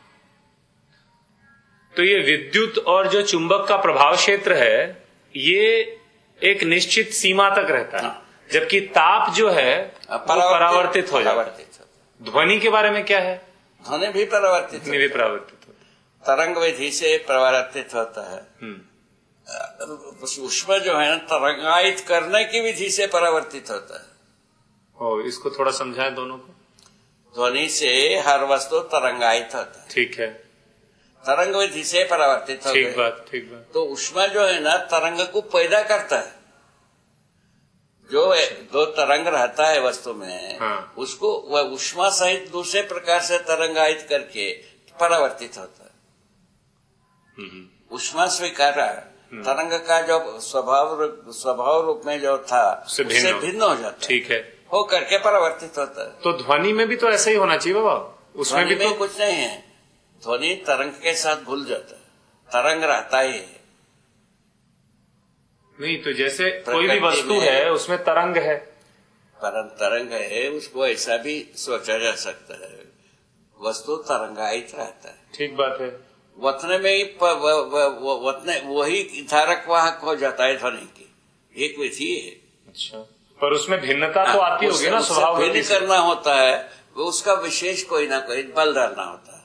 तो ये विद्युत और जो चुंबक का प्रभाव क्षेत्र है, ये एक निश्चित सीमा तक रहता है, जबकि ताप जो है परावर्तित हो जाता है। ध्वनि के बारे में क्या है? ध्वनि भी परावर्तित होता है, तरंग विधि से परावर्तित होता है। ऊष्मा जो है ना, तरंगायित करने की विधि से परावर्तित होता है। इसको थोड़ा समझाएं दोनों को। ध्वनि से हर वस्तु तरंगायित होता है। ठीक है, तरंग विधि से परावर्तित होता है। ठीक बात, ठीक बात। तो ऊष्मा जो है ना, तरंग को पैदा करता है। जो दो तरंग रहता है वस्तु में, उसको वह ऊष्मा सहित दूसरे प्रकार से तरंगायित करके परावर्तित होता है। ऊष्मा स्वीकारा, तरंग का जो स्वभाव रूप में जो था, उससे भिन्न हो जाता है। ठीक है, हो करके परावर्तित होता है। तो ध्वनि में भी तो ऐसा ही होना चाहिए बाबा, उसमें भी तो कुछ नहीं है। ध्वनि तरंग के साथ भूल जाता है, तरंग रहता ही है। नहीं, तो जैसे कोई भी वस्तु है उसमें तरंग है, तरंग है, उसको ऐसा भी सोचा जा सकता है, वस्तु तरंगायित रहता है। ठीक बात है। वतने में ही वही धारक वाहक हो जाता है ध्वनि की, एक विधि है। अच्छा, पर उसमें भिन्नता तो आती होगी ना स्वभाव भिन्न करना होता है, वो उसका विशेष कोई ना कोई बल डालना होता है।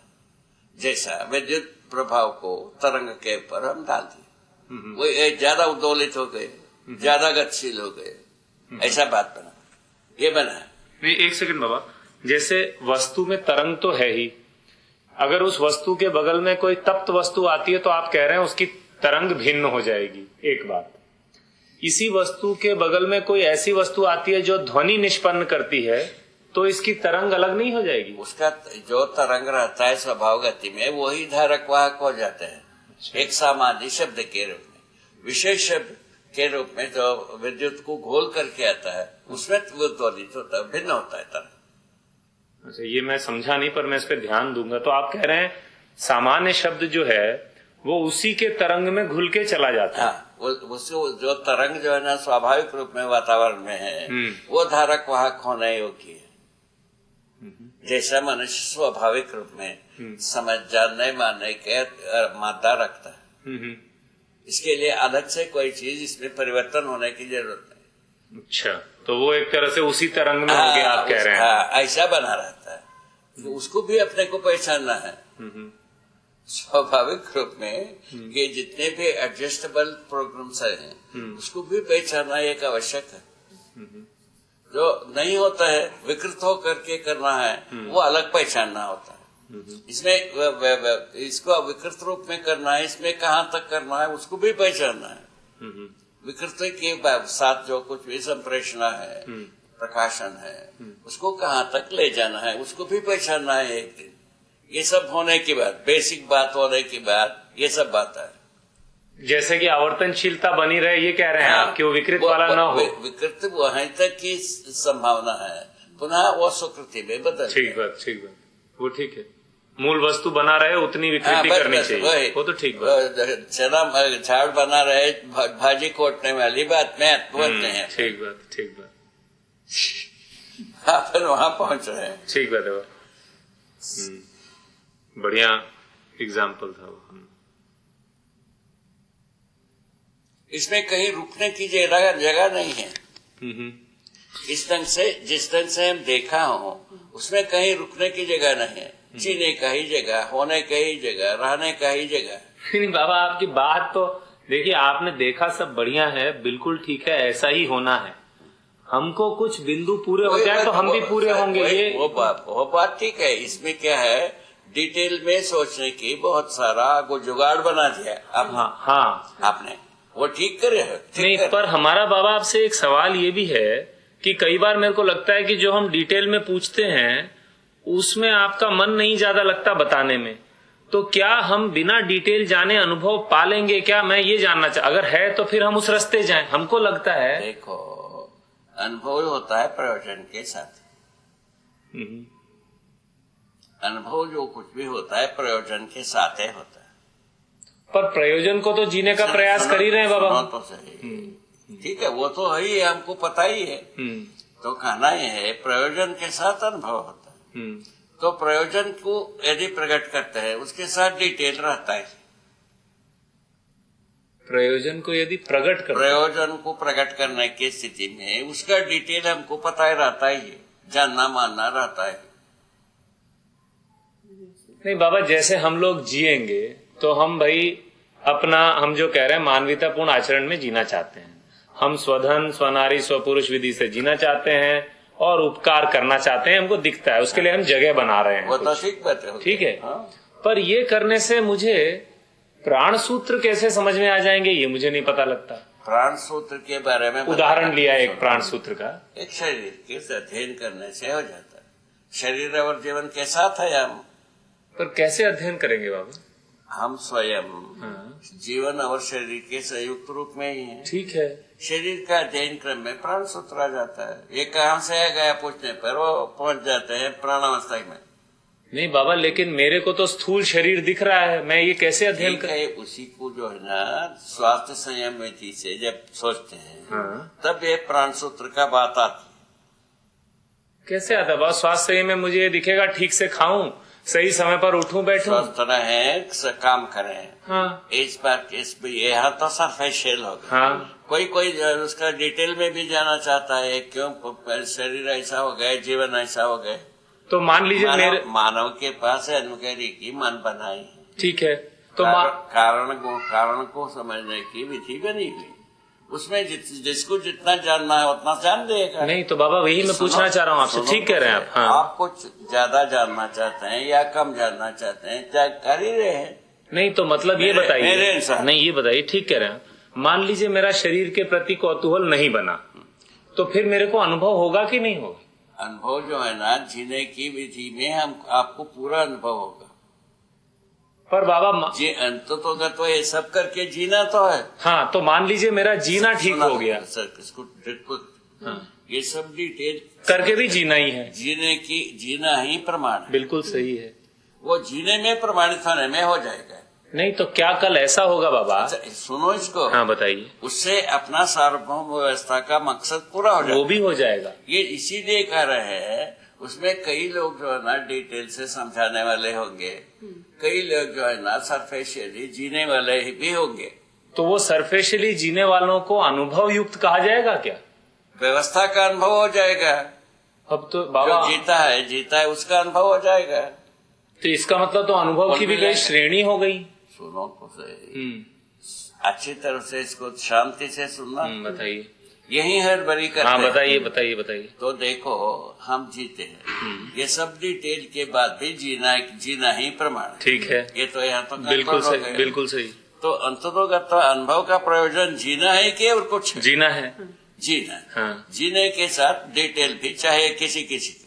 जैसा विद्युत प्रभाव को तरंग के ऊपर हम डाल दिए, वो ज्यादा उद्दोलित हो गए, ज्यादा गतिशील हो गए, ऐसा बात बना, ये बना है। नहीं, एक सेकंड बाबा, जैसे वस्तु में तरंग तो है ही, अगर उस वस्तु के बगल में कोई तप्त वस्तु आती है तो आप कह रहे हैं उसकी तरंग भिन्न हो जाएगी, एक बात। इसी वस्तु के बगल में कोई ऐसी वस्तु आती है जो ध्वनि निष्पन्न करती है, तो इसकी तरंग अलग नहीं हो जाएगी? उसका जो तरंग रहता है स्वभाव गति में, वही धारक वाहक हो जाते हैं। अच्छा। एक सामान्य शब्द के रूप में, विशेष शब्द के रूप में जो विद्युत को घोल करके आता है, उसमें वो त्वरित होता है, भिन्न होता है तरंग। अच्छा, ये मैं समझा नहीं, पर मैं इस पे ध्यान दूंगा। तो आप कह रहे हैं सामान्य शब्द जो है वो उसी के तरंग में घुल के चला जाता है। हाँ, उसको जो तरंग जो है ना स्वाभाविक रूप में वातावरण में है, वो धारक वाहक होने योग्य है। जैसा मनुष्य स्वाभाविक रूप में समझ जानने मानने के मादा रखता है, इसके लिए अलग से कोई चीज इसमें परिवर्तन होने की जरूरत नहीं। अच्छा, तो वो एक तरह से उसी तरंग में हो गया, आप कह रहे हैं। हाँ, ऐसा बना रहता है, तो उसको भी अपने को पहचानना है। स्वाभाविक रूप में ये जितने भी एडजस्टेबल प्रोग्राम्स हैं, उसको भी पहचानना एक आवश्यक है। जो नहीं होता है, विकृत हो करके करना है, वो अलग पहचानना होता है। इसमें इसको विकृत रूप में करना है, इसमें कहाँ तक करना है, उसको भी पहचानना है। विकृत के साथ जो कुछ भी संप्रेषणा है, प्रकाशन है, उसको कहाँ तक ले जाना है, उसको भी पहचानना है एक दिन। ये सब होने के बाद, बेसिक बात होने के बाद, ये सब बात है। जैसे कि आवर्तनशीलता बनी रहे, ये कह रहे हैं आप, कि वो विकृत वाला ना हो। विकृत वहीं तक की संभावना है, पुनः वो सुकृति में बदल। ठीक बात, ठीक बात, वो ठीक है। मूल वस्तु बना रहे, उतनी विकृति करनी चाहिए, वो तो ठीक बात। चना झाड़ बना रहे, भाजी कोटने वाली बात में बोलते हैं। ठीक बात, ठीक बात। हाँ, फिर वहां पहुंच रहे हैं। ठीक बात है, बढ़िया एग्जाम्पल था वो। इसमें कहीं रुकने की जगह नहीं है। इस ढंग से, जिस ढंग से हम देखा हो, उसमें कहीं रुकने की जगह नहीं है। जीने का ही जगह, होने का ही जगह, रहने का ही जगह। नहीं बाबा, आपकी बात तो देखिए, आपने देखा सब बढ़िया है, बिल्कुल ठीक है, ऐसा ही होना है। हमको कुछ बिंदु पूरे हो जाए तो हम भी पूरे होंगे। ये वो बात ठीक है। इसमें क्या है, डिटेल में सोचने की बहुत सारा जुगाड़ बना दिया आपने, वो ठीक करे है। नहीं, पर हमारा बाबा आपसे एक सवाल ये भी है कि कई बार मेरे को लगता है कि जो हम डिटेल में पूछते हैं उसमें आपका मन नहीं ज्यादा लगता बताने में, तो क्या हम बिना डिटेल जाने अनुभव पा लेंगे क्या? मैं ये जानना अगर है तो फिर हम उस रास्ते जाएं। हमको लगता है, देखो, अनुभव होता है प्रयोजन के साथ। अनुभव जो कुछ भी होता है प्रयोजन के साथ ही होता है। पर प्रयोजन को तो जीने का प्रयास कर ही रहे हैं बाबा। तो सही, ठीक है, वो तो है ही, हमको पता ही है। तो कहना ही है प्रयोजन के साथ अनुभव होता है। तो प्रयोजन को यदि प्रकट करते हैं, उसके साथ डिटेल रहता है। प्रयोजन को यदि प्रयोजन को प्रकट करने की स्थिति में उसका डिटेल हमको पता ही रहता ही है, जानना मानना रहता है। नहीं बाबा, जैसे हम लोग जिएंगे तो हम भाई अपना, हम जो कह रहे हैं मानवीयतापूर्ण आचरण में जीना चाहते हैं। हम स्वधन, स्वनारी, स्वपुरुष विधि से जीना चाहते हैं और उपकार करना चाहते हैं, हमको दिखता है, उसके लिए हम जगह बना रहे हैं। वो तो ठीक बात है, ठीक है। पर ये करने से मुझे प्राण सूत्र कैसे समझ में आ जाएंगे, ये मुझे नहीं पता लगता। प्राण सूत्र के बारे में उदाहरण लिया एक प्राण सूत्र का, एक शरीर के अध्ययन करने से हो जाता है। शरीर और जीवन के साथ है हम। पर कैसे अध्ययन करेंगे बाबा? हम स्वयं जीवन और शरीर के संयुक्त रूप में ही हैं। ठीक है। शरीर का अध्ययन क्रम में प्राण सूत्र आ जाता है। ये कहाँ से आ गया पूछने पर वो पहुंच जाते हैं प्राणावस्था में। नहीं बाबा, लेकिन मेरे को तो स्थूल शरीर दिख रहा है, मैं ये कैसे अध्ययन करें? उसी को जो है ना स्वास्थ्य संयम विधि से जब सोचते हैं तब ये प्राण सूत्र का बात आती है। कैसे आता बाबा? स्वास्थ्य संयम में मुझे ये दिखेगा ठीक से खाऊं, सही समय पर उठूं बैठूं, स्वस्थ रहें, काम करें। इस बार यहाँ तो सरफेशियल होगा। कोई कोई उसका डिटेल में भी जाना चाहता है, क्यों शरीर ऐसा हो गया, जीवन ऐसा हो गया। तो मान लीजिए मेरे मानव के पास अनुकारी की मन बनाई है, ठीक है, तो कारण को समझने की विधि बनी हुई, उसमें जिसको जितना जानना है उतना जान देगा। नहीं तो बाबा वही मैं पूछना चाह रहा हूँ आपसे, ठीक कह रहे हैं आप। हाँ। आप कुछ ज्यादा जानना चाहते हैं या कम जानना चाहते हैं, क्या कर ही रहे हैं। नहीं तो मतलब ये बताइए, नहीं ये बताइए, ठीक कह रहे हैं, मान लीजिए मेरा शरीर के प्रति कौतूहल नहीं बना, तो फिर मेरे को अनुभव होगा कि नहीं होगा? अनुभव जो है ना, जीने की विधि में हम आपको पूरा अनुभव होगा। पर बाबा जी अंत तो ये सब करके जीना तो है। हाँ, तो मान लीजिए मेरा जीना ठीक हो गया सर, इसको ये सब डिटेल करके भी जीना ही है, जीना ही प्रमाण है। बिल्कुल सही है, वो जीने में प्रमाणित होने में हो जाएगा। नहीं तो क्या कल ऐसा होगा बाबा? सुनो इसको। हाँ बताइए। उससे अपना सार्वभौम व्यवस्था का मकसद पूरा हो जाएगा, वो भी हो जाएगा। ये इसीलिए कह रहे हैं, उसमें कई लोग जो है ना डिटेल से समझाने वाले होंगे, कई लोग जो है ना सरफेशियली जीने वाले भी होंगे। तो वो सरफेशियली जीने वालों को अनुभव युक्त कहा जाएगा क्या? व्यवस्था का अनुभव हो जाएगा। अब तो बाबा जो जीता है उसका अनुभव हो जाएगा। तो इसका मतलब तो अनुभव की भी कई श्रेणी हो गई। सुनो तो सही, अच्छी तरह से इसको शांति से सुनना। बताइए। यही हड़बड़ी करते हैं। हाँ बताइए। तो देखो, हम जीते हैं, ये सब डिटेल के बाद भी जीना ही प्रमाण। ठीक है, ये तो यहाँ तो बिल्कुल सही। तो अंततोगत तो अनुभव का प्रयोजन जीना है कि और कुछ? जीना है। हाँ। जीने के साथ डिटेल भी चाहिए किसी को।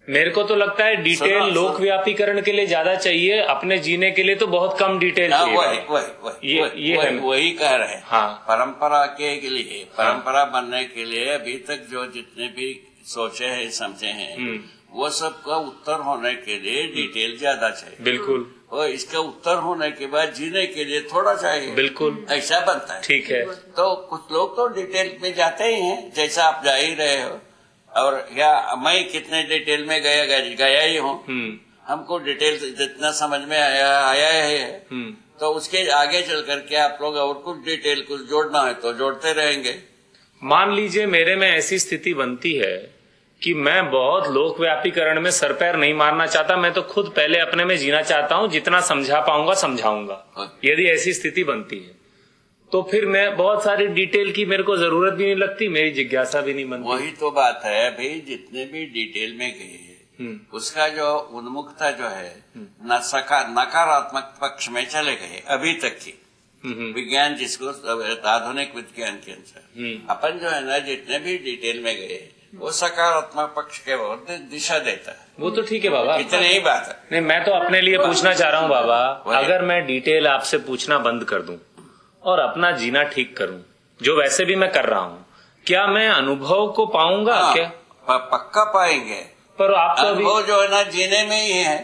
मेरे को तो लगता है डिटेल लोक व्यापीकरण के लिए ज्यादा चाहिए, अपने जीने के लिए तो बहुत कम डिटेल चाहिए। वही कह रहे हैं। हाँ। परंपरा के लिए, परंपरा बनने के लिए अभी तक जो जितने भी सोचे हैं, समझे हैं, वो सब का उत्तर होने के लिए डिटेल ज्यादा चाहिए। बिल्कुल। और इसका उत्तर होने के बाद जीने के लिए थोड़ा चाहिए। बिल्कुल, ऐसा बनता है। ठीक है। तो कुछ लोग तो डिटेल में जाते ही हैं, जैसा आप जा ही रहे हो। और या मैं कितने डिटेल में गया ही हूँ, हमको डिटेल जितना समझ में आया है, तो उसके आगे चल करके आप लोग और कुछ डिटेल कुछ जोड़ना है तो जोड़ते रहेंगे। मान लीजिए मेरे में ऐसी स्थिति बनती है कि मैं बहुत लोक व्यापीकरण में सर पैर नहीं मारना चाहता, मैं तो खुद पहले अपने में जीना चाहता हूँ, जितना समझा पाऊंगा समझाऊंगा। यदि ऐसी स्थिति बनती है तो फिर मैं बहुत सारी डिटेल की मेरे को जरूरत भी नहीं लगती, मेरी जिज्ञासा भी नहीं बनती। वही तो बात है भाई, जितने भी डिटेल में गए उसका जो उन्मुखता जो है नकारात्मक पक्ष में चले गए अभी तक की। विज्ञान जिसको आधुनिक विज्ञान के अनुसार अपन जो है ना जितने भी डिटेल में गए वो सकारात्मक पक्ष के ओर दिशा देता है। वो तो ठीक है बाबा, इतनी ही बात है। नहीं, मैं तो अपने लिए पूछना चाह रहा हूँ बाबा, अगर मैं डिटेल आपसे पूछना बंद कर दूं और अपना जीना ठीक करूं, जो वैसे भी मैं कर रहा हूं, क्या मैं अनुभव को पाऊंगा? हाँ, क्या पक्का पाएंगे। पर आप तो अनुभव जो है ना जीने में ही है,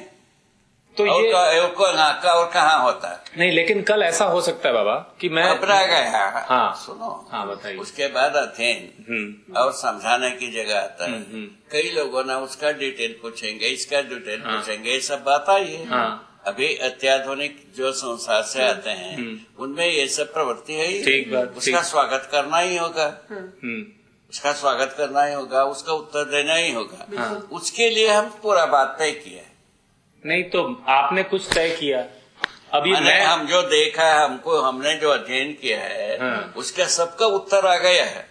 तो और ये और कहाँ होता है? नहीं, लेकिन कल ऐसा हो सकता है बाबा कि मैं घबरा गया। हाँ सुनो। हाँ बताइए। उसके बाद अध्ययन और समझाने की जगह आता है। कई लोगों ने उसका डिटेल पूछेंगे, इसका डिटेल पूछेंगे, ये सब बात आई है। अभी अत्याधुनिक जो संसार से आते हैं उनमें ये सब प्रवृत्ति है ही। उसका स्वागत करना ही होगा, उसका स्वागत करना ही होगा, उसका उत्तर देना ही होगा। उसके लिए हम पूरा बात तय किया है। नहीं तो आपने कुछ तय किया, अभी हम जो देखा है, हमने जो अध्ययन किया है, उसका सबका उत्तर आ गया है।